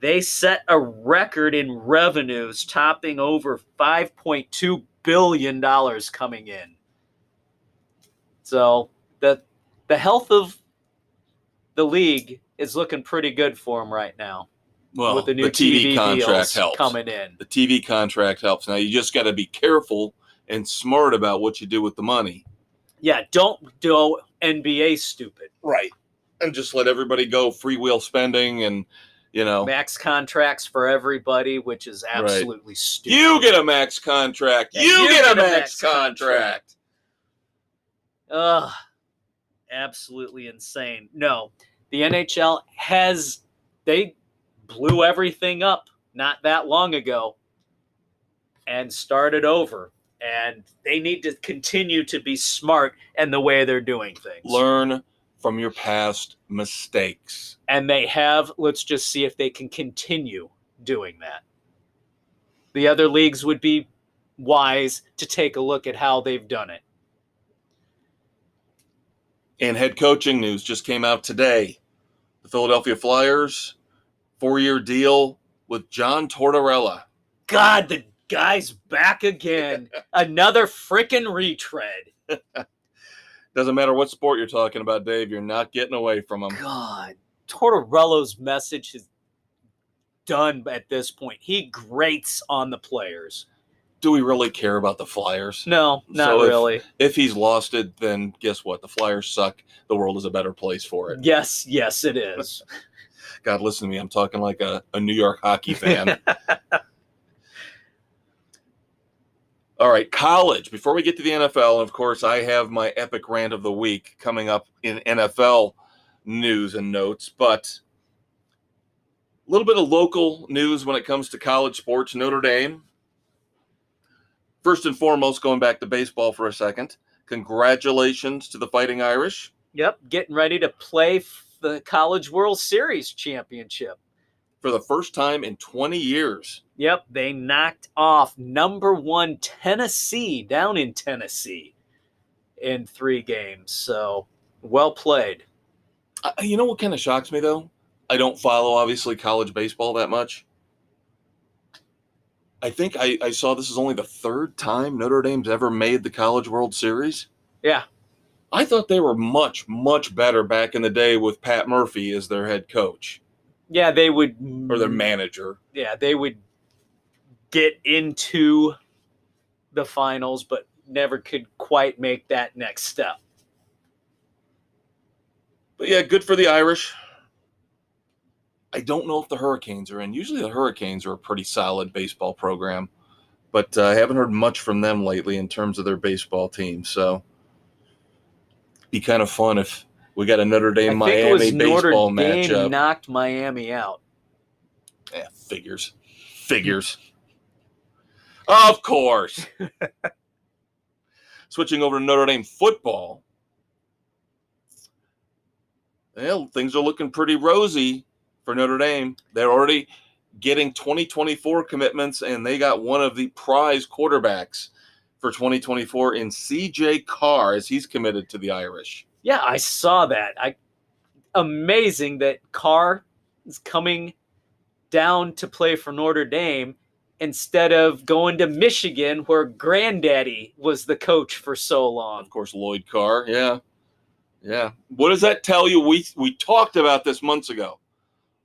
They set a record in revenues, topping over $5.2 billion coming in. So the health of the league is looking pretty good for them right now. Well, with the new TV contract deals helps. coming in. The TV contract helps. Now, you just got to be careful and smart about what you do with the money. Yeah, don't do NBA stupid. Right. And just let everybody go freewheel spending and, max contracts for everybody, which is absolutely stupid. You get a max contract. You get a max contract. Ugh. Absolutely insane. No, the NHL they blew everything up not that long ago and started over. And they need to continue to be smart in the way they're doing things. Learn from your past mistakes. And they have. Let's just see if they can continue doing that. The other leagues would be wise to take a look at how they've done it. And head coaching news just came out today. The Philadelphia Flyers, 4-year deal with John Tortorella. God, the guy's back again. Another frickin' retread. Doesn't matter what sport you're talking about, Dave. You're not getting away from him. God, Tortorella's message is done at this point. He grates on the players. Do we really care about the Flyers? No, not really. If he's lost it, then guess what? The Flyers suck. The world is a better place for it. Yes, it is. God, listen to me. I'm talking like a New York hockey fan. All right, college. Before we get to the NFL, and of course, I have my epic rant of the week coming up in NFL news and notes, but a little bit of local news when it comes to college sports. Notre Dame. First and foremost, going back to baseball for a second, congratulations to the Fighting Irish. Yep, getting ready to play the College World Series championship. For the first time in 20 years. Yep, they knocked off number 1 Tennessee down in Tennessee in 3 games. So, well played. You know what kind of shocks me, though? I don't follow, obviously, college baseball that much. I think I saw this is only the 3rd time Notre Dame's ever made the College World Series. Yeah. I thought they were much, much better back in the day with Pat Murphy as their head coach. Yeah, they would. Or their manager. Yeah, they would get into the finals, but never could quite make that next step. But yeah, good for the Irish. I don't know if the Hurricanes are in. Usually the Hurricanes are a pretty solid baseball program, but I haven't heard much from them lately in terms of their baseball team. So it'd be kind of fun if we got a Notre Dame-Miami baseball matchup. Notre Dame knocked Miami out. Yeah, figures. Of course. Switching over to Notre Dame football. Well, things are looking pretty rosy for Notre Dame. They're already getting 2024 commitments, and they got one of the prize quarterbacks for 2024 in C.J. Carr, as he's committed to the Irish. Yeah, I saw that. Amazing that Carr is coming down to play for Notre Dame instead of going to Michigan, where Granddaddy was the coach for so long. Of course, Lloyd Carr, yeah. What does that tell you? We talked about this months ago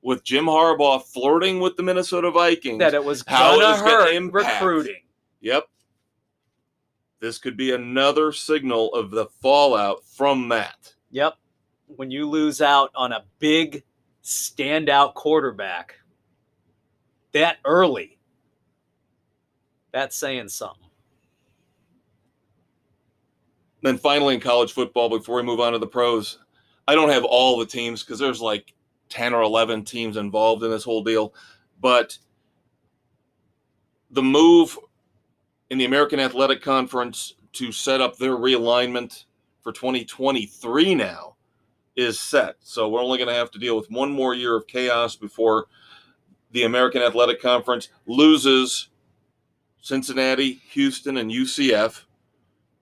with Jim Harbaugh flirting with the Minnesota Vikings. That it was going to hurt recruiting. Yep. This could be another signal of the fallout from that. Yep. When you lose out on a big standout quarterback that early, that's saying something. Then finally in college football, before we move on to the pros, I don't have all the teams because there's like 10 or 11 teams involved in this whole deal. But the move in the American Athletic Conference to set up their realignment for 2023 now is set. So we're only going to have to deal with one more year of chaos before the American Athletic Conference loses Cincinnati, Houston, and UCF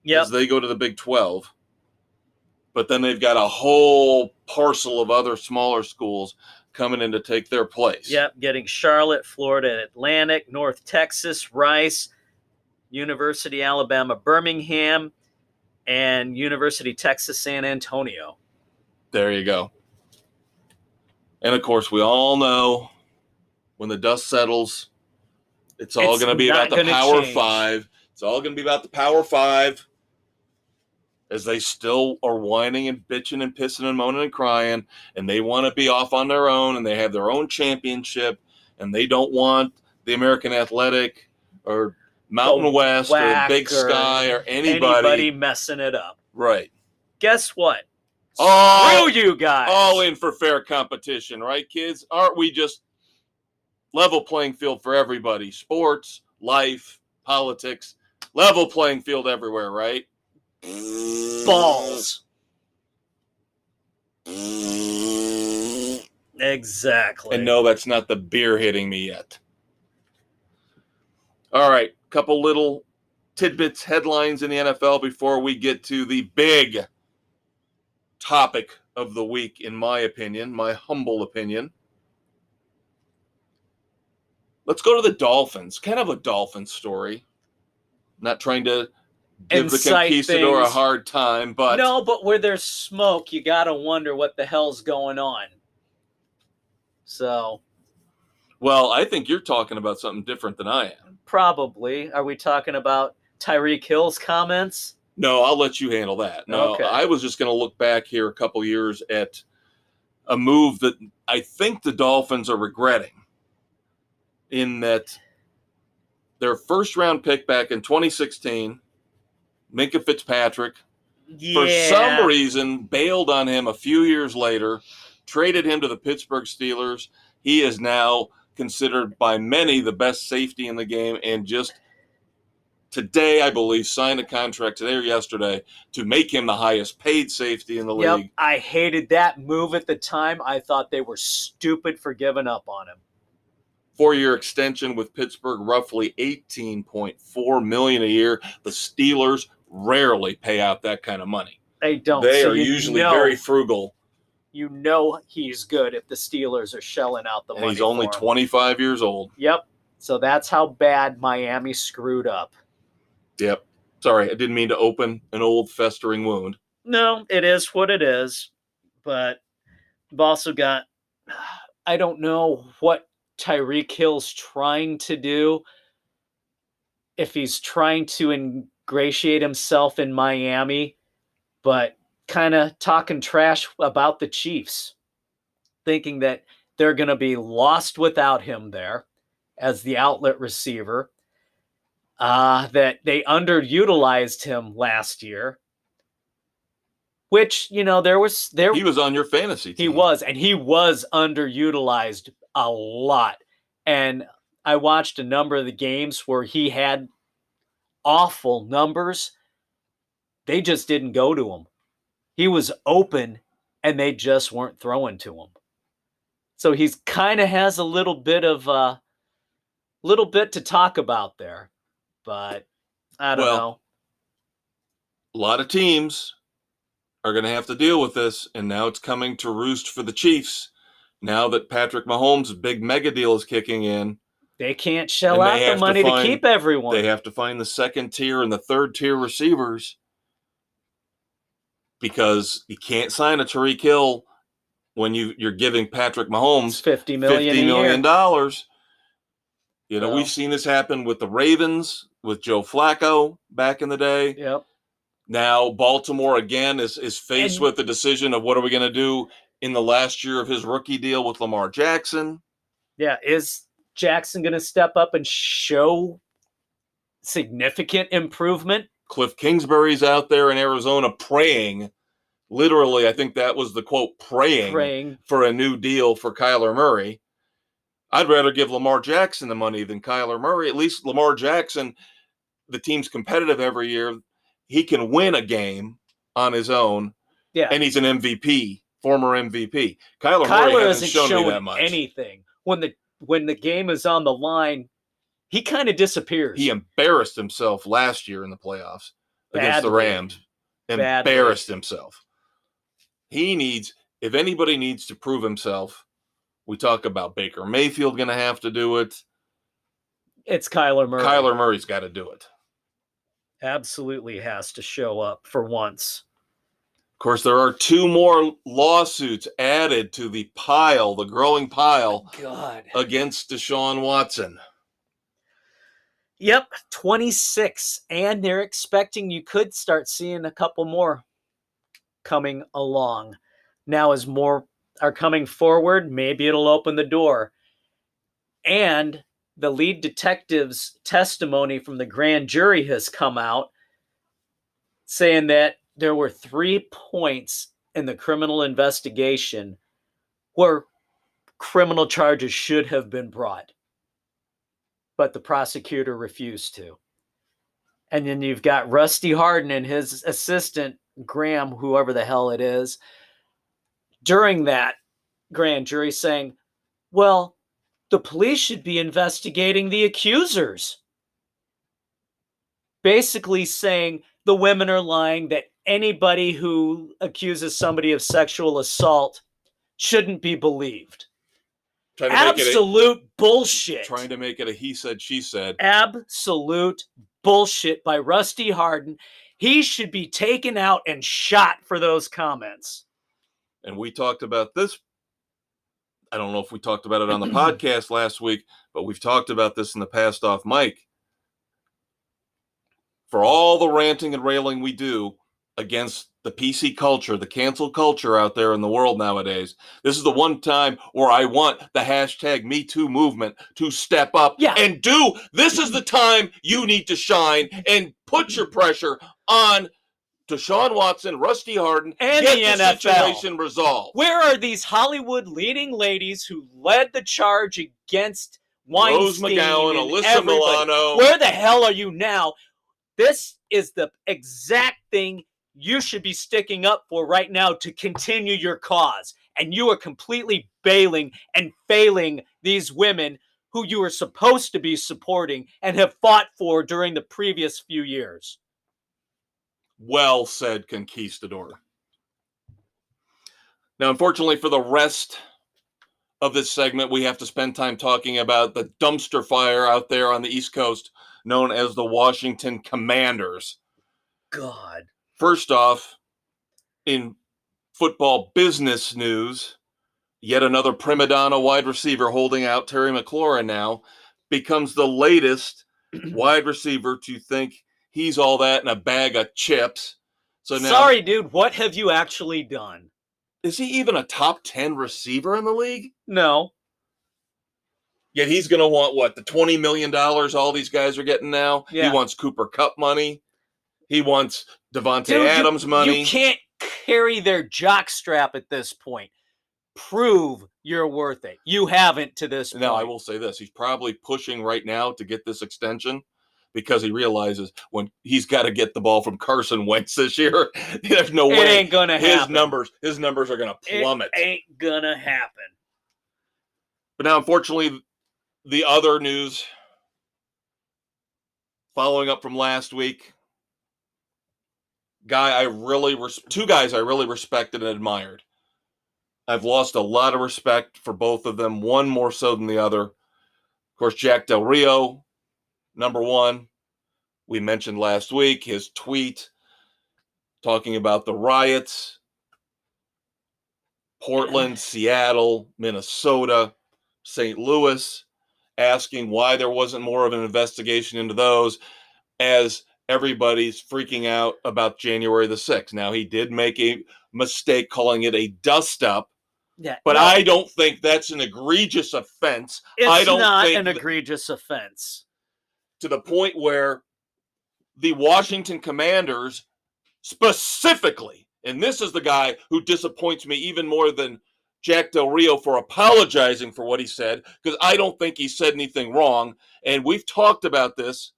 as they go to the Big 12. but then they've got a whole parcel of other smaller schools coming in to take their place. Yep, getting Charlotte, Florida Atlantic, North Texas, Rice, University Alabama Birmingham, and University Texas San Antonio. There you go. And, of course, we all know when the dust settles, it's all going to be about the Power Five. It's all going to be about the Power Five, as they still are whining and bitching and pissing and moaning and crying, and they want to be off on their own, and they have their own championship, and they don't want the American Athletic or Mountain West or Big Sky or anybody messing it up. Right. Guess what? Screw you guys. All in for fair competition, right, kids? Aren't we just level playing field for everybody? Sports, life, politics, level playing field everywhere, right? Balls. Exactly. And no, that's not the beer hitting me yet. All right, couple little tidbits, headlines in the NFL before we get to the big topic of the week, in my opinion, my humble opinion. Let's go to the Dolphins. Kind of a Dolphin story. Not trying to give the Conquistador a hard time, but... No, but where there's smoke, you got to wonder what the hell's going on. So... Well, I think you're talking about something different than I am. Probably. Are we talking about Tyreek Hill's comments? No, I'll let you handle that. No, okay. I was just going to look back here a couple years at a move that I think the Dolphins are regretting, in that their first-round pick back in 2016, Minkah Fitzpatrick, for some reason bailed on him a few years later, traded him to the Pittsburgh Steelers. He is now considered by many the best safety in the game, and just today, I believe, signed a contract today or yesterday to make him the highest paid safety in the league. I hated that move at the time. I thought they were stupid for giving up on him. 4-year extension with Pittsburgh, roughly $18.4 million a year. The Steelers rarely pay out that kind of money. They don't. They are usually very frugal. You know he's good if the Steelers are shelling out the money. He's only 25 years old. Yep. So that's how bad Miami screwed up. Yep. Sorry, I didn't mean to open an old festering wound. No, it is what it is. But we've also got, I don't know what Tyreek Hill's trying to do. If he's trying to ingratiate himself in Miami, but kind of talking trash about the Chiefs, thinking that they're going to be lost without him there as the outlet receiver, that they underutilized him last year, which, he was on your fantasy team. He was, and he was underutilized a lot. And I watched a number of the games where he had awful numbers. They just didn't go to him. He was open, and they just weren't throwing to him. So he's kind of has a little bit to talk about there, but I don't know. A lot of teams are going to have to deal with this, and now it's coming to roost for the Chiefs. Now that Patrick Mahomes' big mega deal is kicking in, they can't shell out the money to keep everyone. They have to find the second tier and the third tier receivers, because you can't sign a Tyreek Hill when you're giving Patrick Mahomes $50 million. We've seen this happen with the Ravens, with Joe Flacco back in the day. Yep. Now Baltimore again is faced with the decision of what are we going to do in the last year of his rookie deal with Lamar Jackson. Yeah, is Jackson going to step up and show significant improvement? Cliff Kingsbury's out there in Arizona praying, literally, I think that was the quote, praying for a new deal for Kyler Murray. I'd rather give Lamar Jackson the money than Kyler Murray. At least Lamar Jackson, the team's competitive every year. He can win a game on his own, and he's an MVP, former MVP. Kyler Murray hasn't shown me that much. Anything. When the game is on the line, he kind of disappears. He embarrassed himself last year in the playoffs against the Rams. Embarrassed himself. If anybody needs to prove himself, we talk about Baker Mayfield going to have to do it. It's Kyler Murray. Kyler Murray's got to do it. Absolutely has to show up for once. Of course, there are 2 more lawsuits added to the growing pile against Deshaun Watson. Yep, 26. And they're expecting you could start seeing a couple more coming along. Now, as more are coming forward, maybe it'll open the door. And the lead detective's testimony from the grand jury has come out saying that there were 3 points in the criminal investigation where criminal charges should have been brought, but the prosecutor refused to. And then you've got Rusty Hardin and his assistant, Graham, whoever the hell it is, during that grand jury saying, well, the police should be investigating the accusers. Basically saying the women are lying, that anybody who accuses somebody of sexual assault shouldn't be believed. Absolute bullshit. Trying to make it a he said, she said. Absolute bullshit by Rusty Hardin. He should be taken out and shot for those comments. And we talked about this. I don't know if we talked about it on the podcast last week, but we've talked about this in the past off mic. For all the ranting and railing we do against the PC culture, the cancel culture out there in the world nowadays, this is the one time where I want the hashtag #MeToo movement to step up and do. This is the time you need to shine and put your pressure on Deshaun Watson, Rusty Hardin, and get the the NFL situation resolved. Where are these Hollywood leading ladies who led the charge against Weinstein? Rose McGowan, Alyssa Milano. Where the hell are you now? This is the exact thing you should be sticking up for right now to continue your cause. And you are completely bailing and failing these women who you are supposed to be supporting and have fought for during the previous few years. Well said, Conquistador. Now, unfortunately, for the rest of this segment, we have to spend time talking about the dumpster fire out there on the East Coast known as the Washington Commanders. God. First off, in football business news, yet another prima donna wide receiver holding out, Terry McLaurin now, becomes the latest wide receiver to think he's all that in a bag of chips. So now, sorry, dude, what have you actually done? Is he even a top 10 receiver in the league? No. Yet he's going to want, what, the $20 million all these guys are getting now? Yeah. He wants Cooper Kupp money. He wants Devontae Adams money. You can't carry their jockstrap at this point. Prove you're worth it. You haven't to this point. Now, I will say this. He's probably pushing right now to get this extension because he realizes when he's got to get the ball from Carson Wentz this year, there's no way. It ain't going to happen. His numbers are going to plummet. It ain't going to happen. But now, unfortunately, the other news following up from last week, two guys I really respected and admired. I've lost a lot of respect for both of them, one more so than the other. Of course, Jack Del Rio, number one. We mentioned last week his tweet talking about the riots, Portland, Seattle, Minnesota, St. Louis, asking why there wasn't more of an investigation into those as everybody's freaking out about January the 6th. Now, he did make a mistake calling it a dust-up, but I don't think that's an egregious offense. It's not an egregious offense. To the point where the Washington Commanders specifically, and this is the guy who disappoints me even more than Jack Del Rio for apologizing for what he said, because I don't think he said anything wrong, and we've talked about this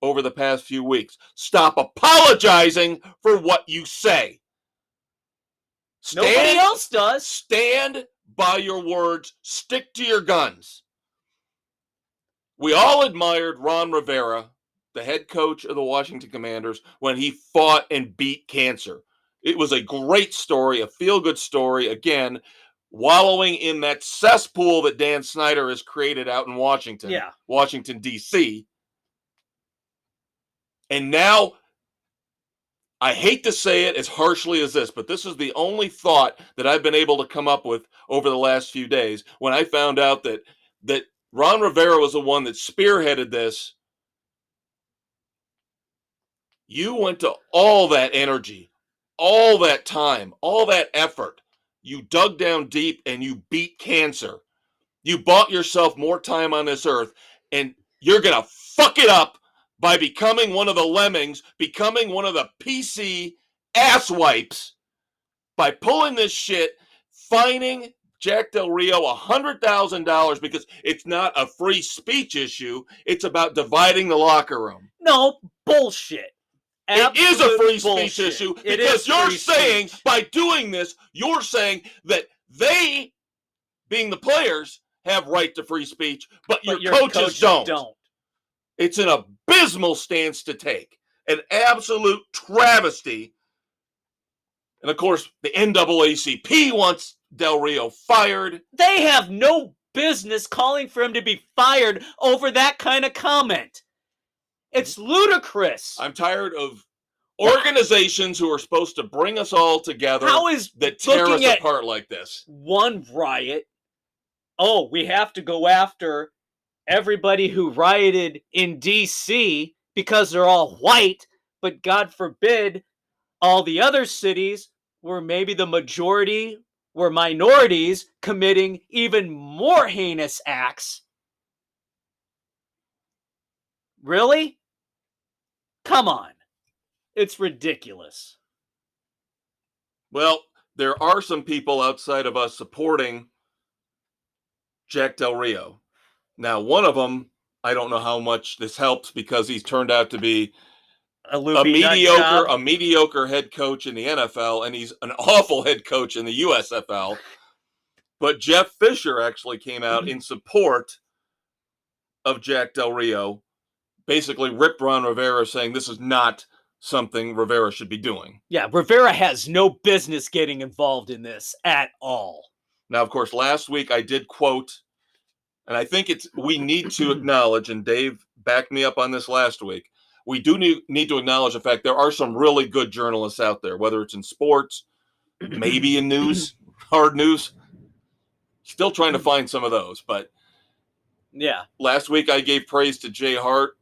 over the past few weeks. Stop apologizing for what you say. Nobody else does. Stand by your words. Stick to your guns. We all admired Ron Rivera, the head coach of the Washington Commanders, when he fought and beat cancer. It was a great story, a feel-good story. Again, wallowing in that cesspool that Dan Snyder has created out in Washington, Washington, D.C. And now, I hate to say it as harshly as this, but this is the only thought that I've been able to come up with over the last few days when I found out that Ron Rivera was the one that spearheaded this. You went to all that energy, all that time, all that effort. You dug down deep and you beat cancer. You bought yourself more time on this earth, and you're going to fuck it up by becoming one of the lemmings, becoming one of the PC asswipes by pulling this shit, fining Jack Del Rio $100,000 because it's not a free speech issue. It's about dividing the locker room. No, bullshit. It is a free speech issue because you're saying, by doing this, you're saying that they, being the players, have right to free speech, but your coaches don't. It's an abysmal stance to take. An absolute travesty. And of course, the NAACP wants Del Rio fired. They have no business calling for him to be fired over that kind of comment. It's ludicrous. I'm tired of organizations who are supposed to bring us all together that tear us apart like this. One riot. Oh, we have to go after everybody who rioted in D.C. because they're all white, but God forbid all the other cities where maybe the majority were minorities committing even more heinous acts. Really? Come on. It's ridiculous. Well, there are some people outside of us supporting Jack Del Rio. Now, one of them, I don't know how much this helps because he's turned out to be a mediocre head coach in the NFL, and he's an awful head coach in the USFL. But Jeff Fisher actually came out in support of Jack Del Rio, basically ripped Ron Rivera, saying this is not something Rivera should be doing. Yeah, Rivera has no business getting involved in this at all. Now, of course, last week I did quote, and I think we need to acknowledge, and Dave backed me up on this last week, we do need to acknowledge the fact there are some really good journalists out there, whether it's in sports, maybe in news, hard news. Still trying to find some of those, but yeah. Last week I gave praise to Jay Hart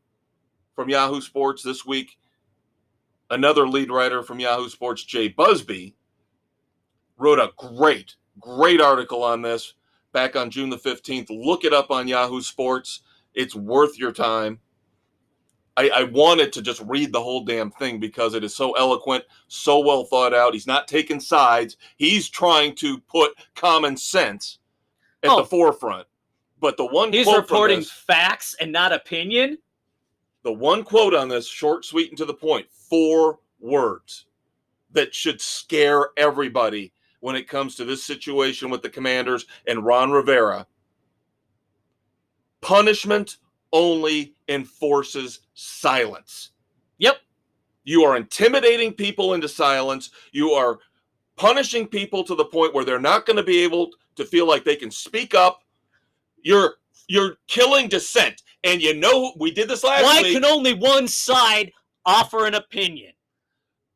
from Yahoo Sports. This week, another lead writer from Yahoo Sports, Jay Busby, wrote a great article on this back on June the 15th. Look it up on Yahoo Sports. It's worth your time. I wanted to just read the whole damn thing because it is so eloquent, so well thought out. He's not taking sides. He's trying to put common sense at the forefront. But the one he's quote reporting from this, facts and not opinion. The one quote on this, short, sweet, and to the point, 4 words that should scare everybody when it comes to this situation with the Commanders and Ron Rivera. Punishment only enforces silence. Yep. You are intimidating people into silence. You are punishing people to the point where they're not going to be able to feel like they can speak up. You're killing dissent. And you know, we did this last week. Why can only one side offer an opinion?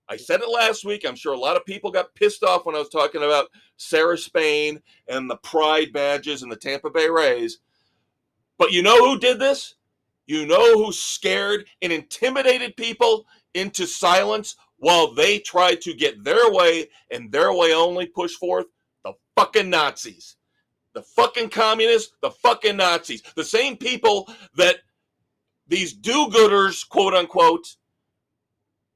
I said it last week. I'm sure a lot of people got pissed off when I was talking about Sarah Spain and the pride badges and the Tampa Bay Rays. But you know who did this? You know who scared and intimidated people into silence while they tried to get their way and their way only push forth? The fucking Nazis. The fucking communists, the fucking Nazis. The same people that these do-gooders, quote unquote,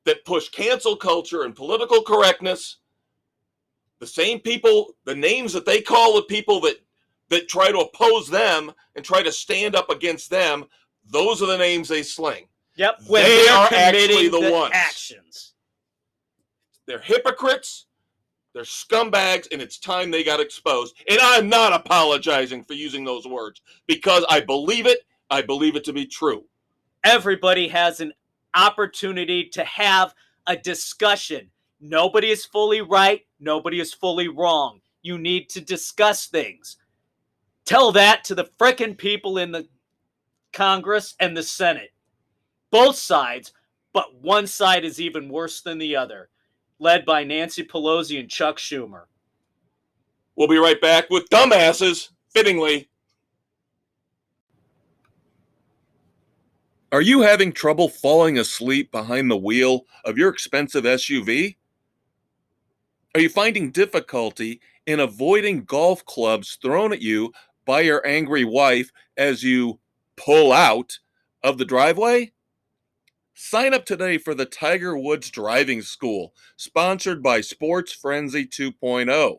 that push cancel culture and political correctness, the same people, the names that they call the people that try to oppose them and try to stand up against them, those are the names they sling. Yep. When they are actually the ones. Actions. They're hypocrites. They're scumbags, and it's time they got exposed. And I'm not apologizing for using those words because I believe it. I believe it to be true. Everybody has an opportunity to have a discussion. Nobody is fully right. Nobody is fully wrong. You need to discuss things. Tell that to the frickin' people in the Congress and the Senate. Both sides, but one side is even worse than the other, led by Nancy Pelosi and Chuck Schumer. We'll be right back with Dumbasses, fittingly. Are you having trouble falling asleep behind the wheel of your expensive SUV? Are you finding difficulty in avoiding golf clubs thrown at you by your angry wife as you pull out of the driveway? Sign up today for the Tiger Woods Driving School, sponsored by Sports Frenzy 2.0.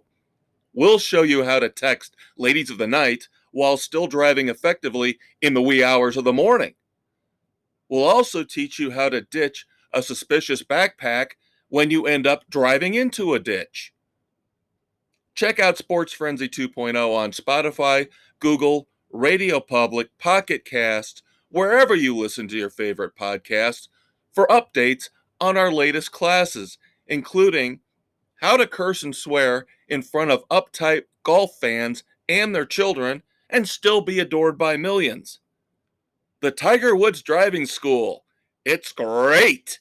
We'll show you how to text ladies of the night while still driving effectively in the wee hours of the morning. We'll also teach you how to ditch a suspicious backpack when you end up driving into a ditch. Check out Sports Frenzy 2.0 on Spotify, Google, Radio Public, Pocket Cast, wherever you listen to your favorite podcasts, for updates on our latest classes, including how to curse and swear in front of uptight golf fans and their children and still be adored by millions. The Tiger Woods Driving School. It's great.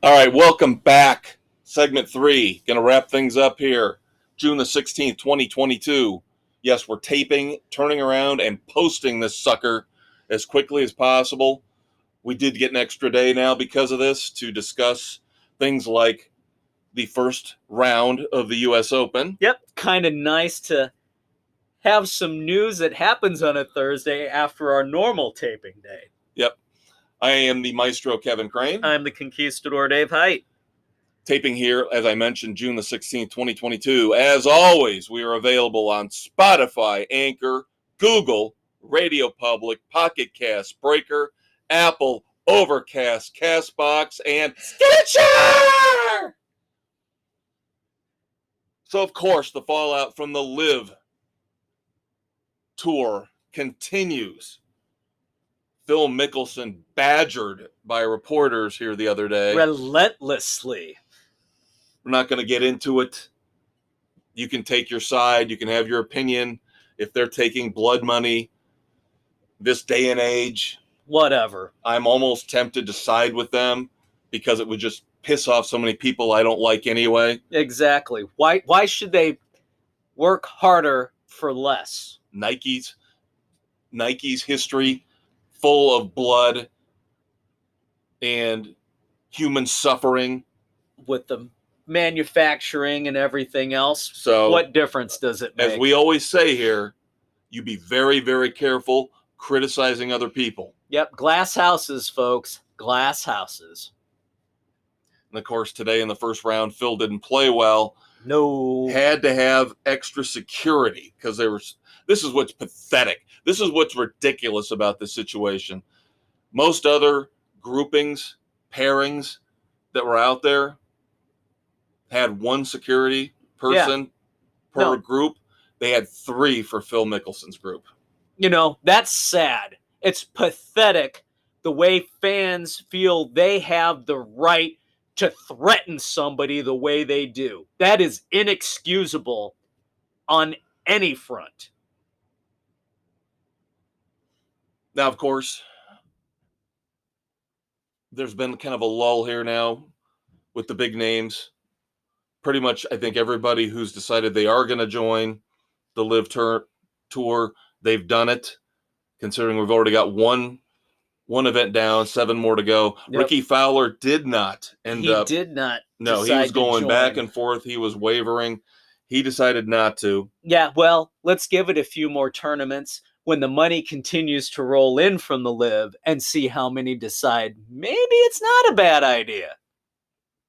All right, welcome back. Segment 3. Going to wrap things up here. June the 16th, 2022. Yes, we're taping, turning around, and posting this sucker as quickly as possible. We did get an extra day now because of this to discuss things like the first round of the U.S. Open. Yep, kind of nice to have some news that happens on a Thursday after our normal taping day. Yep. I am the maestro, Kevin Crane. I'm the conquistador, Dave Height. Taping here, as I mentioned, June the 16th, 2022. As always, we are available on Spotify, Anchor, Google, Radio Public, Pocket Cast, Breaker, Apple, Overcast, Castbox, and Stitcher! So, of course, the fallout from the Live Tour continues. Phil Mickelson badgered by reporters here the other day. Relentlessly. We're not going to get into it. You can take your side. You can have your opinion. If they're taking blood money this day and age, whatever. I'm almost tempted to side with them because it would just piss off so many people I don't like anyway. Exactly. Why should they work harder for less? Nike's history full of blood and human suffering with the manufacturing and everything else. So what difference does it make? As we always say here, you be very, very careful criticizing other people. Yep, glass houses, folks. Glass houses. And of course, today in the first round, Phil didn't play well. No. Had to have extra security because this is what's pathetic. This is what's ridiculous about this situation. Most other groupings, pairings that were out there had one security person per group. They had 3 for Phil Mickelson's group. You know, that's sad. It's pathetic the way fans feel they have the right to threaten somebody the way they do. That is inexcusable on any front. Now, of course, there's been kind of a lull here now with the big names. Pretty much, I think everybody who's decided they are going to join the Live Tour, they've done it, considering we've already got one event down, 7 more to go. Yep. Ricky Fowler did not end up. He did not. No, he was going back and forth. He was wavering. He decided not to. Yeah, well, let's give it a few more tournaments when the money continues to roll in from the Live and see how many decide maybe it's not a bad idea.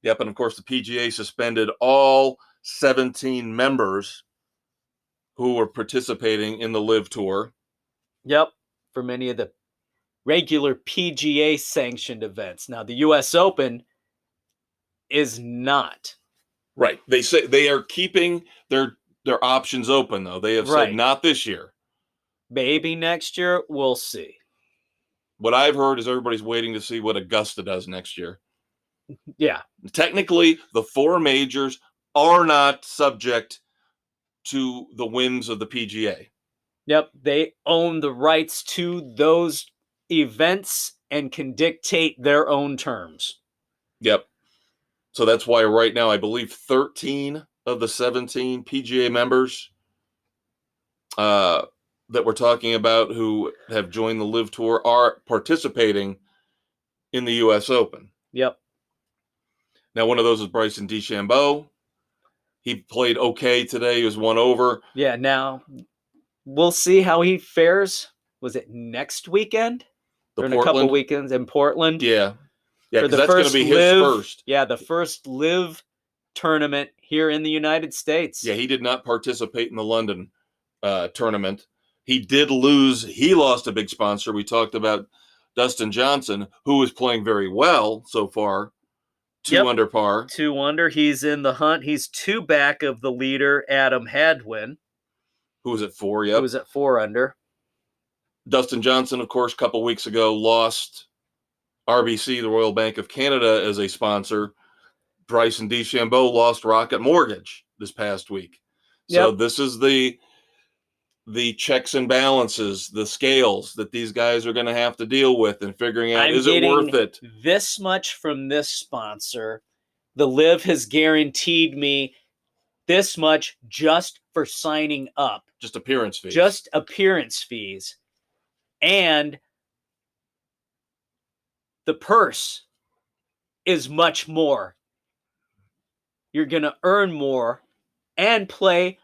Yep, and of course the PGA suspended all 17 members who were participating in the Live Tour. Yep, for many of the regular PGA sanctioned events. Now, the U.S. Open is not. Right. They say they are keeping their options open, though. They have said not this year. Maybe next year, we'll see. What I've heard is everybody's waiting to see what Augusta does next year. Yeah. Technically, the 4 majors are not subject to the whims of the PGA. Yep. They own the rights to those events and can dictate their own terms. Yep. So that's why right now I believe 13 of the 17 PGA members that we're talking about who have joined the LIV Tour are participating in the U.S. Open. Yep. Now, one of those is Bryson DeChambeau. He played okay today. He was 1 over. Yeah, now we'll see how he fares. Was it next weekend? Or in a couple weekends in Portland? Yeah. Yeah, because that's going to be his first. Yeah, the first LIV tournament here in the United States. Yeah, he did not participate in the London tournament. He did lose. He lost a big sponsor. We talked about Dustin Johnson, who is playing very well so far. 2 under par. 2 under. He's in the hunt. He's 2 back of the leader, Adam Hadwin. Who was at 4, yep. Who was at 4 under. Dustin Johnson, of course, a couple weeks ago lost RBC, the Royal Bank of Canada, as a sponsor. Bryson DeChambeau lost Rocket Mortgage this past week. So this is the checks and balances, the scales that these guys are going to have to deal with and figuring out, is it worth it? This much from this sponsor. The LIV has guaranteed me this much just for signing up. Just appearance fees. Just appearance fees. And the purse is much more. You're going to earn more and play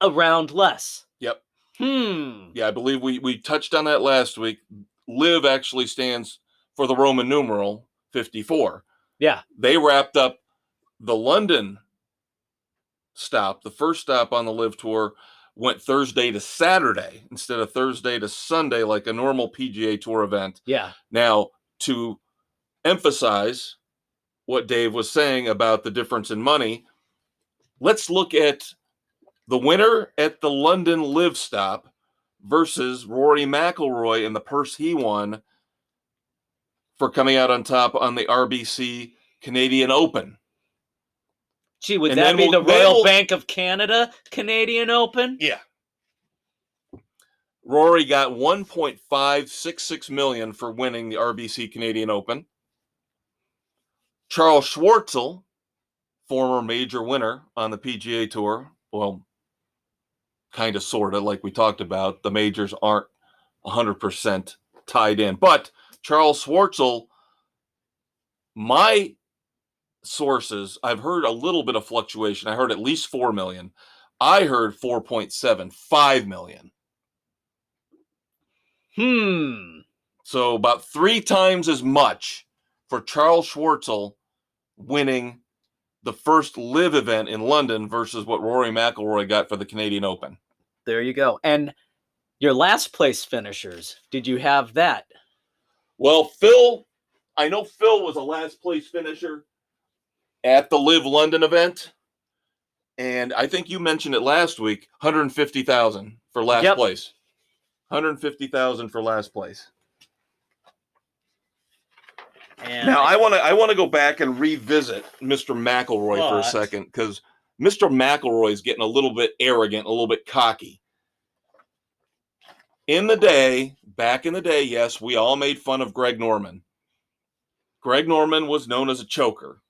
a round less. Yep. Yeah, I believe we touched on that last week. LIV actually stands for the Roman numeral 54. Yeah. They wrapped up the London stop. The first stop on the LIV Tour went Thursday to Saturday instead of Thursday to Sunday like a normal PGA Tour event. Yeah. Now, to emphasize what Dave was saying about the difference in money, let's look at the winner at the London LIV stop versus Rory McIlroy and the purse he won for coming out on top on the RBC Canadian Open. Gee, would that be the Royal Bank of Canada Canadian Open? Yeah. Rory got $1.566 million for winning the RBC Canadian Open. Charles Schwartzel, former major winner on the PGA Tour, well, kind of, sort of, like we talked about. The majors aren't 100% tied in. But Charles Schwartzel, my sources, I've heard a little bit of fluctuation. I heard at least $4 million. I heard $4.75 million. So about 3 times as much for Charles Schwartzel winning the first LIV event in London versus what Rory McIlroy got for the Canadian Open. There you go. And your last place finishers, did you have that? Well, I know Phil was a last place finisher at the LIV London event. And I think you mentioned it last week, $150,000 for last place. $150,000 for last place. And now I want to go back and revisit Mr. McIlroy for a second, because Mr. McIlroy is getting a little bit arrogant, a little bit cocky. Back in the day, yes, we all made fun of Greg Norman. Greg Norman was known as a choker.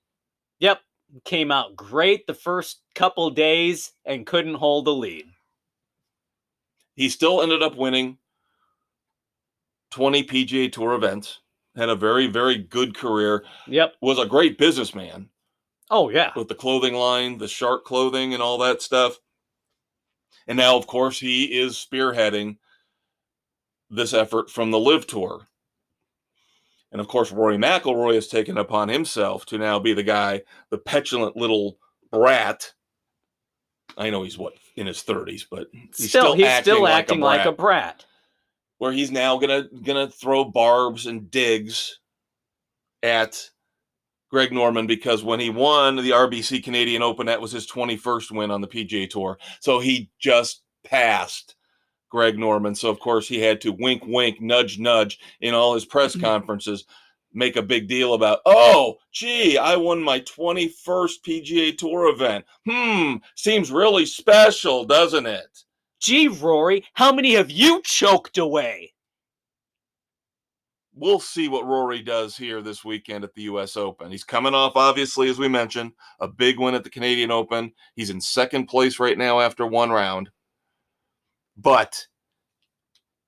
Yep. Came out great the first couple days and couldn't hold the lead. He still ended up winning 20 PGA Tour events. Had a very, very good career. Yep. Was a great businessman. Oh, yeah. With the clothing line, the shark clothing and all that stuff. And now, of course, he is spearheading this effort from the LIV Tour. And, of course, Rory McIlroy has taken upon himself to now be the guy, the petulant little brat. I know he's, in his 30s, but he's still acting like a brat. Where he's now gonna throw barbs and digs at Greg Norman, because when he won the RBC Canadian Open, that was his 21st win on the PGA Tour. So he just passed Greg Norman. So, of course, he had to wink, wink, nudge, nudge in all his press conferences, make a big deal about, oh, gee, I won my 21st PGA Tour event. Seems really special, doesn't it? Gee, Rory, how many have you choked away? We'll see what Rory does here this weekend at the U.S. Open. He's coming off, obviously, as we mentioned, a big win at the Canadian Open. He's in second place right now after one round. But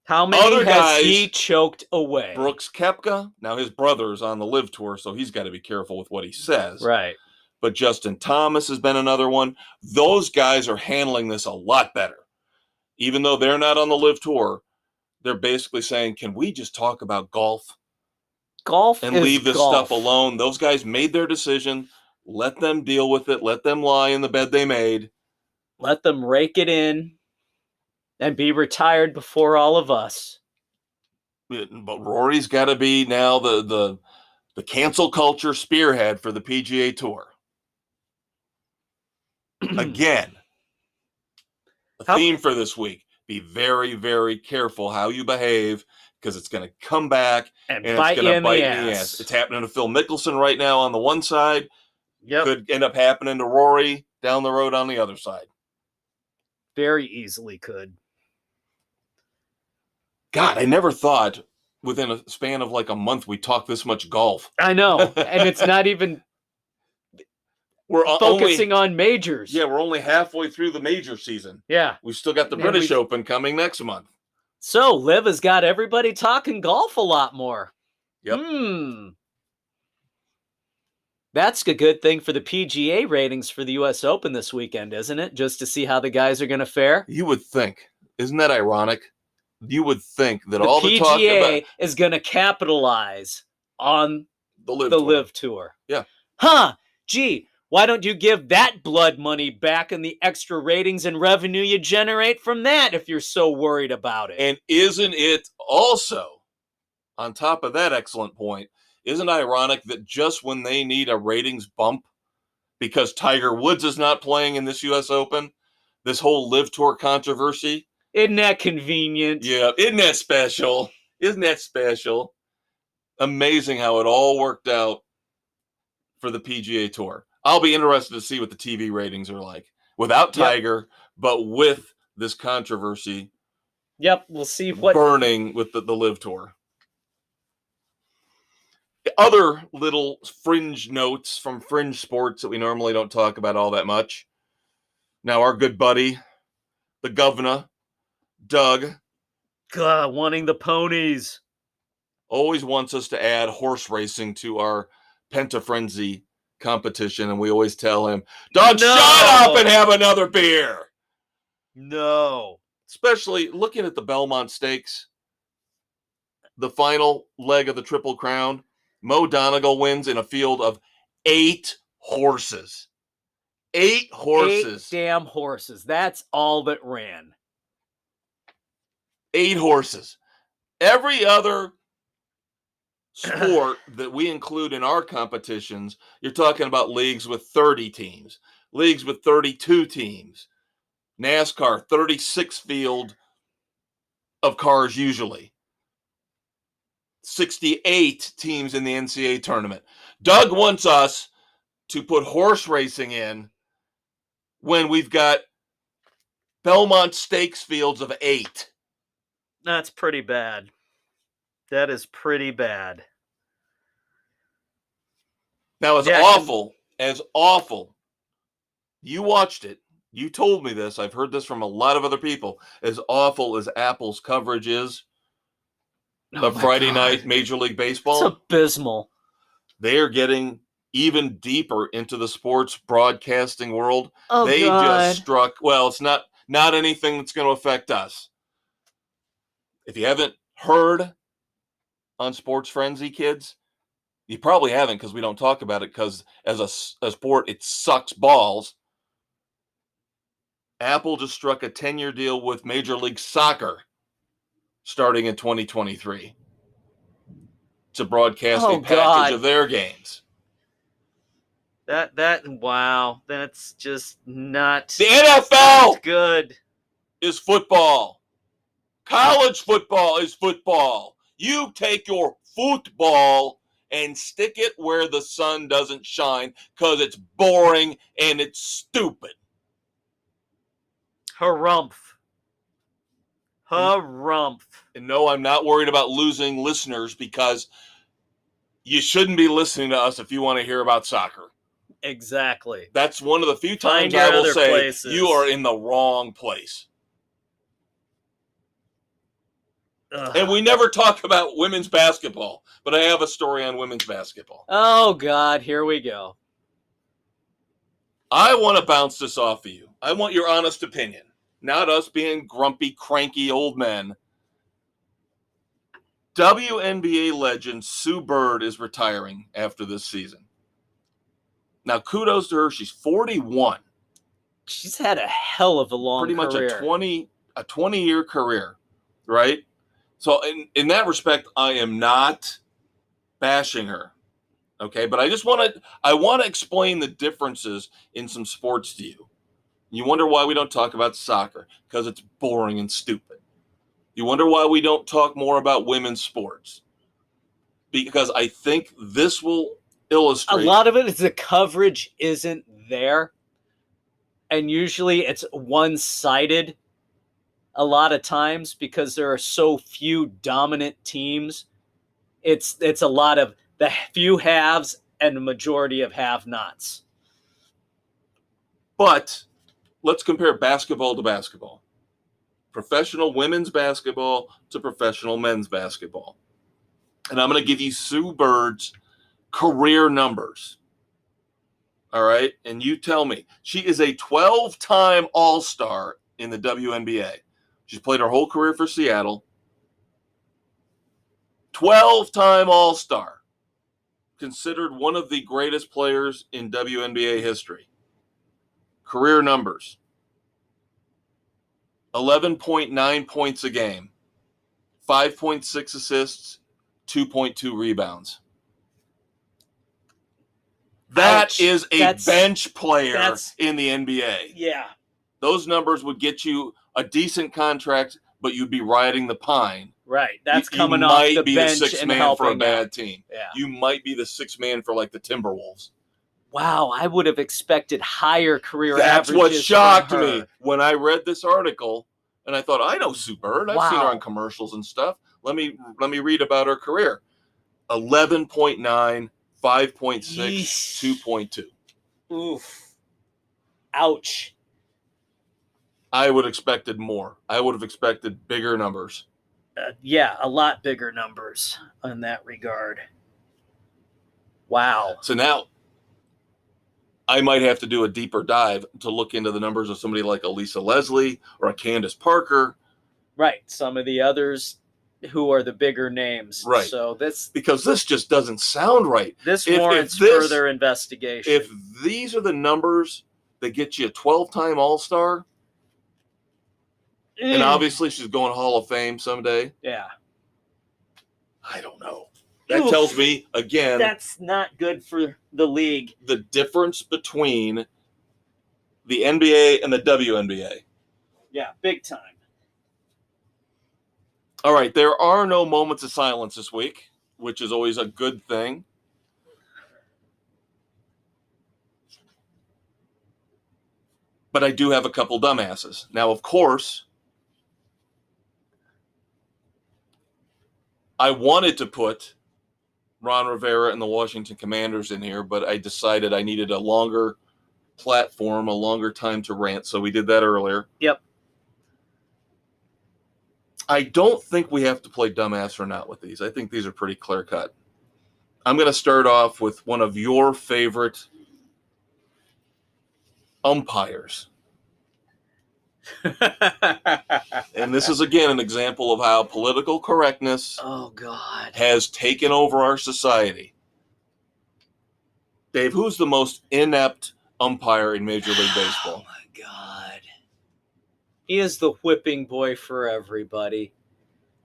how many other has guys, he choked away? Brooks Koepka, now his brother's on the Live Tour, so he's got to be careful with what he says. Right. But Justin Thomas has been another one. Those guys are handling this a lot better. Even though they're not on the Live Tour, they're basically saying, can we just talk about golf? Golf and is leave this golf. stuff alone. Those guys made their decision. Let them deal with it. Let them lie in the bed they made. Let them rake it in and be retired before all of us. But Rory's got to be now the cancel culture spearhead for the PGA Tour. Again, a theme for this week. Be very, very careful how you behave, because it's going to come back and it's bite going you to in bite the in the ass. ass. It's happening to Phil Mickelson right now on the one side. Yep. Could end up happening to Rory down the road on the other side. Very easily could. God, I never thought within a span of like a month we talked this much golf. I know, and it's not even we're focusing on majors. Yeah, we're only halfway through the major season. Yeah. We've still got the British Open coming next month. So, Liv has got everybody talking golf a lot more. Yep. That's a good thing for the PGA ratings for the U.S. Open this weekend, isn't it? Just to see how the guys are going to fare. You would think. Isn't that ironic? You would think that the all the talk PGA is going to capitalize on the Live Tour. Yeah. Gee, why don't you give that blood money back and the extra ratings and revenue you generate from that if you're so worried about it? And isn't it also, on top of that excellent point, isn't it ironic that just when they need a ratings bump because Tiger Woods is not playing in this U.S. Open, this whole Live Tour controversy? Isn't that convenient? Yeah, isn't that special? Isn't that special? Amazing how it all worked out for the PGA Tour. I'll be interested to see what the TV ratings are like without Tiger, but with this controversy. Yep, we'll see what burning with the Live Tour. Other little fringe notes from fringe sports that we normally don't talk about all that much. Now, our good buddy, the governor, Doug, wanting the ponies, always wants us to add horse racing to our Penta Frenzy competition, and we always tell him, Doug, shut up and have another beer. No. Especially looking at the Belmont Stakes, the final leg of the Triple Crown, Mo Donegal wins in a field of 8 horses. 8 horses. 8 damn horses. That's all that ran. 8 horses. Every other sport that we include in our competitions, you're talking about leagues with 30 teams, leagues with 32 teams. NASCAR, 36 field of cars usually. 68 teams in the NCAA tournament. Doug wants us to put horse racing in when we've got Belmont Stakes fields of 8. That's pretty bad. That is pretty bad. Now, as awful, you watched it. You told me this. I've heard this from a lot of other people. As awful as Apple's coverage is of Friday night Major League Baseball. It's abysmal. They are getting even deeper into the sports broadcasting world. Oh, they God. Just struck. Well, it's not anything that's going to affect us. If you haven't heard on Sports Frenzy, kids, you probably haven't because we don't talk about it because as a sport, it sucks balls. Apple just struck a 10-year deal with Major League Soccer starting in 2023 to broadcast a package of their games. Wow, that's just not the NFL good. Is football. College football is football. You take your football and stick it where the sun doesn't shine because it's boring and it's stupid. Harumph. Harumph. And no, I'm not worried about losing listeners because you shouldn't be listening to us if you want to hear about soccer. Exactly. That's one of the few Find times your I will other say places. you are in the wrong place. Ugh. And we never talk about women's basketball, but I have a story on women's basketball. Oh, God, here we go. I want to bounce this off of you. I want your honest opinion, not us being grumpy, cranky old men. WNBA legend Sue Bird is retiring after this season. Now, kudos to her. She's 41. She's had a hell of a long Pretty much career. a 20-year career, right? So in that respect, I am not bashing her, okay? But I want to explain the differences in some sports to you. You wonder why we don't talk about soccer, because it's boring and stupid. You wonder why we don't talk more about women's sports, because I think this will illustrate. A lot of it is the coverage isn't there, and usually it's one-sided a lot of times because there are so few dominant teams. It's a lot of the few haves and the majority of have-nots. But let's compare basketball to basketball. Professional women's basketball to professional men's basketball. And I'm going to give you Sue Bird's career numbers. All right? And you tell me. She is a 12-time All-Star in the WNBA. She's played her whole career for Seattle. 12-time All-Star. Considered one of the greatest players in WNBA history. Career numbers. 11.9 points a game. 5.6 assists. 2.2 rebounds. That is a bench player in the NBA. Yeah. Those numbers would get you a decent contract, but you'd be riding the pine. Right. That's coming off the bench and helping. You might be the sixth man for a bad team. Yeah. You might be the sixth man for like the Timberwolves. Wow, I would have expected higher career averages. That's what shocked from her. me when I read this article, and I thought, I know Sue Bird. I've seen her on commercials and stuff. Let me read about her career. 11.9, 5.6, 2.2. Oof. Ouch. I would have expected more. I would have expected bigger numbers. Yeah, a lot bigger numbers in that regard. Wow. So now I might have to do a deeper dive to look into the numbers of somebody like a Lisa Leslie or a Candace Parker. Right. Some of the others who are the bigger names. Right. So because this just doesn't sound right. This warrants further investigation. If these are the numbers that get you a 12-time All-Star, and obviously she's going Hall of Fame someday. Yeah. I don't know. That tells me, again, that's not good for the league. The difference between the NBA and the WNBA. Yeah, big time. All right, there are no moments of silence this week, which is always a good thing. But I do have a couple dumbasses. Now, of course, I wanted to put Ron Rivera and the Washington Commanders in here, but I decided I needed a longer platform, a longer time to rant, so we did that earlier. Yep. I don't think we have to play dumbass or not with these. I think these are pretty clear-cut. I'm going to start off with one of your favorite umpires. And this is, again, an example of how political correctness has taken over our society. Dave, who's the most inept umpire in Major League Baseball? Oh, my God. He is the whipping boy for everybody.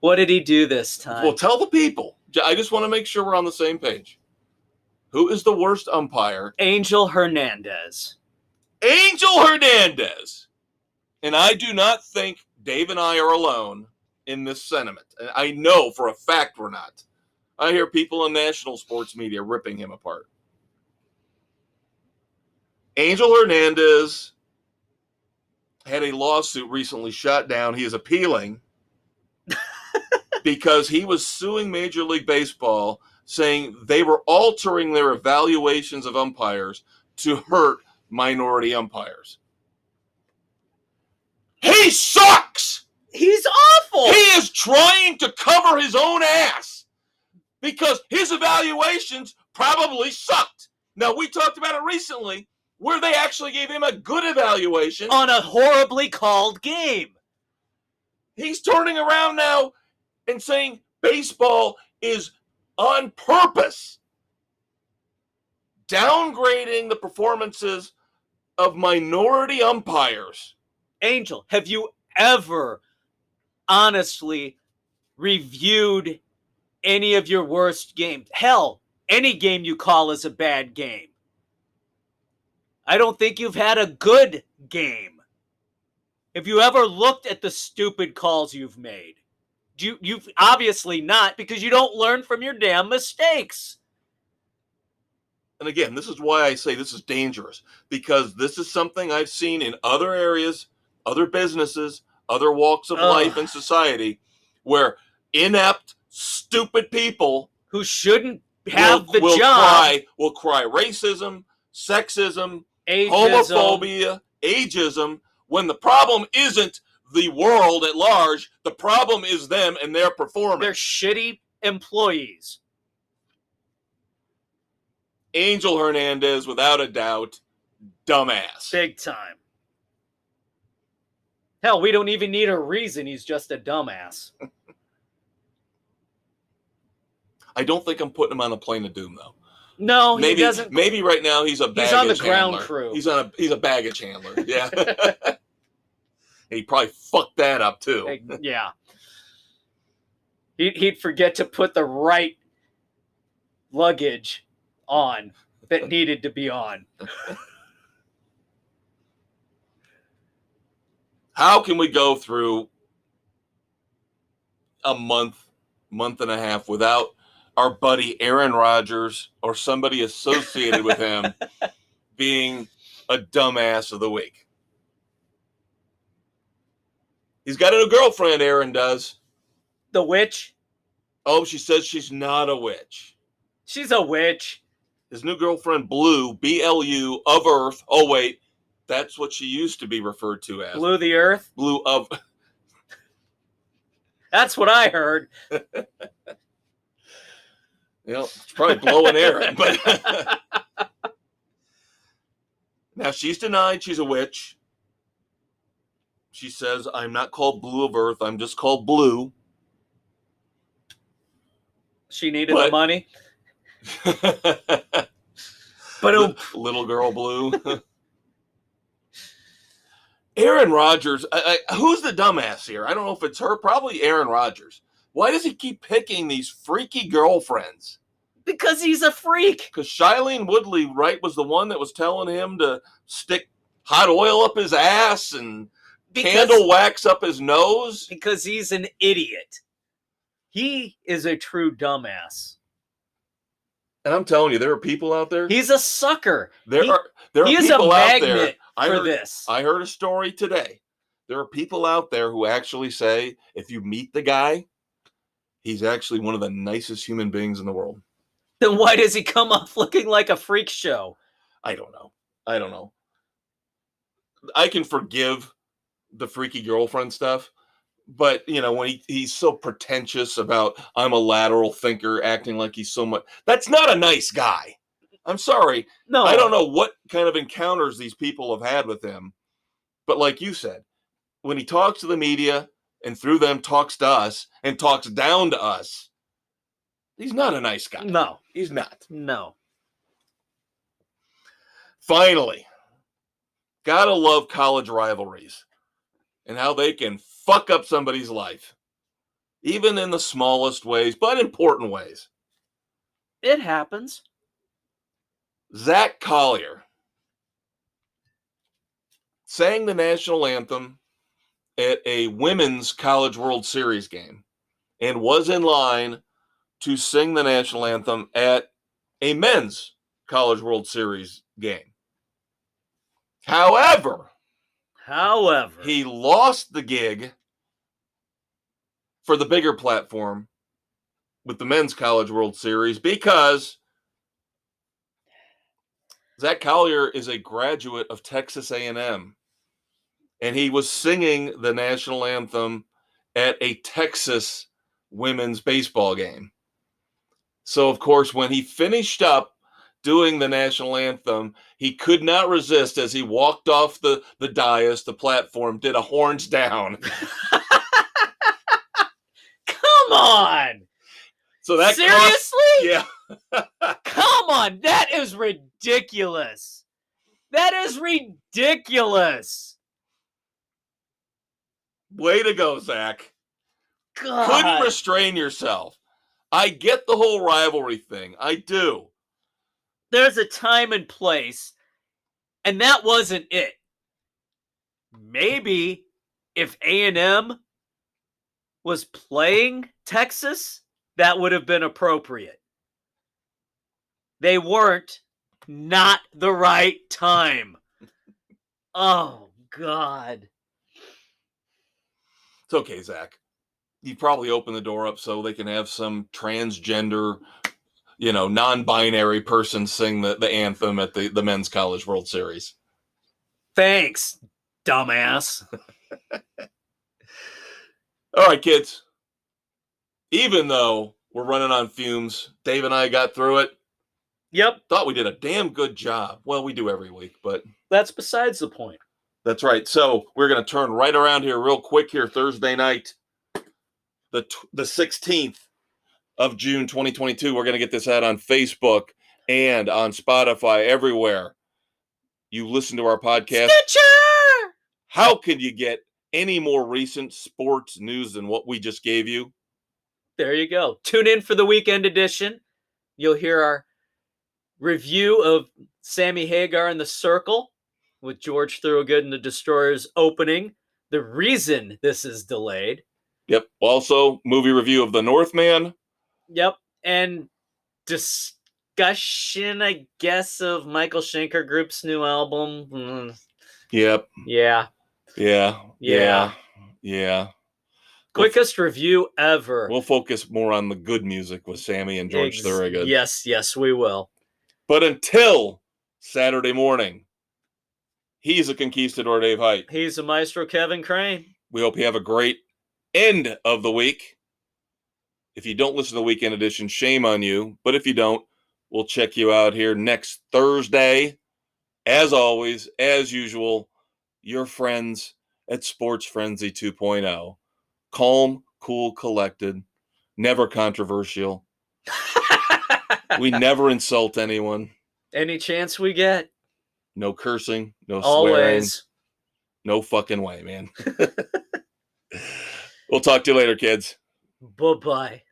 What did he do this time? Well, tell the people. I just want to make sure we're on the same page. Who is the worst umpire? Angel Hernandez. Angel Hernandez. And I do not think Dave and I are alone in this sentiment. And I know for a fact we're not. I hear people in national sports media ripping him apart. Angel Hernandez had a lawsuit recently shot down. He is appealing because he was suing Major League Baseball, saying they were altering their evaluations of umpires to hurt minority umpires. He sucks! He's awful! He is trying to cover his own ass because his evaluations probably sucked. Now, we talked about it recently where they actually gave him a good evaluation on a horribly called game. He's turning around now and saying baseball is on purpose downgrading the performances of minority umpires. Angel, have you ever honestly reviewed any of your worst games? Hell, any game you call is a bad game. I don't think you've had a good game. Have you ever looked at the stupid calls you've made? You've obviously not, because you don't learn from your damn mistakes. And again, this is why I say this is dangerous, because this is something I've seen in other areas, other businesses, other walks of life and society, where inept, stupid people who shouldn't have the job will cry racism, sexism, ageism, homophobia, ageism, when the problem isn't the world at large. The problem is them and their performance. They're shitty employees. Angel Hernandez, without a doubt, dumbass. Big time. Hell, we don't even need a reason. He's just a dumbass. I don't think I'm putting him on the plane of doom, though. No, maybe, he doesn't. Maybe right now he's a baggage handler. He's on the ground crew. He's a baggage handler. Yeah. He probably fucked that up too. Yeah. He'd forget to put the right luggage on that needed to be on. How can we go through a month and a half without our buddy Aaron Rodgers or somebody associated with him being a dumbass of the week? He's got a new girlfriend, Aaron does. The witch? Oh, she says she's not a witch. She's a witch. His new girlfriend, Blue, B-L-U, of Earth. Oh, wait. That's what she used to be referred to as. Blue the Earth? Blue of... That's what I heard. It's probably blowing Aaron. But now, she's denied she's a witch. She says, I'm not called Blue of Earth. I'm just called Blue. She needed the money. But little girl Blue. Aaron Rodgers. Who's the dumbass here? I don't know if it's her. Probably Aaron Rodgers. Why does he keep picking these freaky girlfriends? Because he's a freak. Because Shailene Woodley, right, was the one that was telling him to stick hot oil up his ass and candle wax up his nose? Because he's an idiot. He is a true dumbass. And I'm telling you, there are people out there. He's a sucker. There are people out there. I heard a story today. There are people out there who actually say, if you meet the guy, he's actually one of the nicest human beings in the world. Then why does he come off looking like a freak show? I don't know. I can forgive the freaky girlfriend stuff, but when he's so pretentious about I'm a lateral thinker, acting like he's so much, that's not a nice guy. I'm sorry. No, I don't know what kind of encounters these people have had with him, but like you said, when he talks to the media and through them talks to us and talks down to us, he's not a nice guy. No, he's not. No. Finally, gotta love college rivalries and how they can fuck up somebody's life, even in the smallest ways, but important ways. It happens. Zach Collier sang the national anthem at a women's College World Series game and was in line to sing the national anthem at a men's College World Series game. However, he lost the gig for the bigger platform with the men's College World Series because Zach Collier is a graduate of Texas A&M, and he was singing the national anthem at a Texas women's baseball game. So, of course, when he finished up doing the national anthem, he could not resist as he walked off the dais, the platform, did a horns down. Come on. So that seriously? Yeah. Come on. That is ridiculous. That is ridiculous. Way to go, Zach. God. Couldn't restrain yourself. I get the whole rivalry thing. I do. There's a time and place, and that wasn't it. Maybe if A&M was playing Texas, that would have been appropriate. They weren't. Not the right time. Oh, God. It's okay, Zach. You probably open the door up so they can have some transgender, non-binary person sing the anthem at the Men's College World Series. Thanks, dumbass. All right, kids. Even though we're running on fumes, Dave and I got through it. Yep. Thought we did a damn good job. Well, we do every week, but that's besides the point. That's right. So we're going to turn right around here real quick here Thursday night, the 16th of June, 2022. We're going to get this out on Facebook and on Spotify, everywhere you listen to our podcast. Stitcher! How can you get any more recent sports news than what we just gave you? There you go. Tune in for the weekend edition. You'll hear our review of Sammy Hagar and the Circle with George Thorogood and the Destroyers opening. The reason this is delayed. Yep. Also, movie review of The Northman. Yep. And discussion, I guess, of Michael Schenker Group's new album. Yep. Yeah. Quickest review ever. We'll focus more on the good music with Sammy and George Thorogood. Yes, we will. But until Saturday morning, he's a conquistador, Dave Height. He's a maestro, Kevin Crane. We hope you have a great end of the week. If you don't listen to the weekend edition, shame on you. But if you don't, we'll check you out here next Thursday. As always, as usual, your friends at Sports Frenzy 2.0. Calm, cool, collected, never controversial. We never insult anyone. Any chance we get. No cursing, no Always. swearing. No fucking way, man. We'll talk to you later, kids. Bye-bye.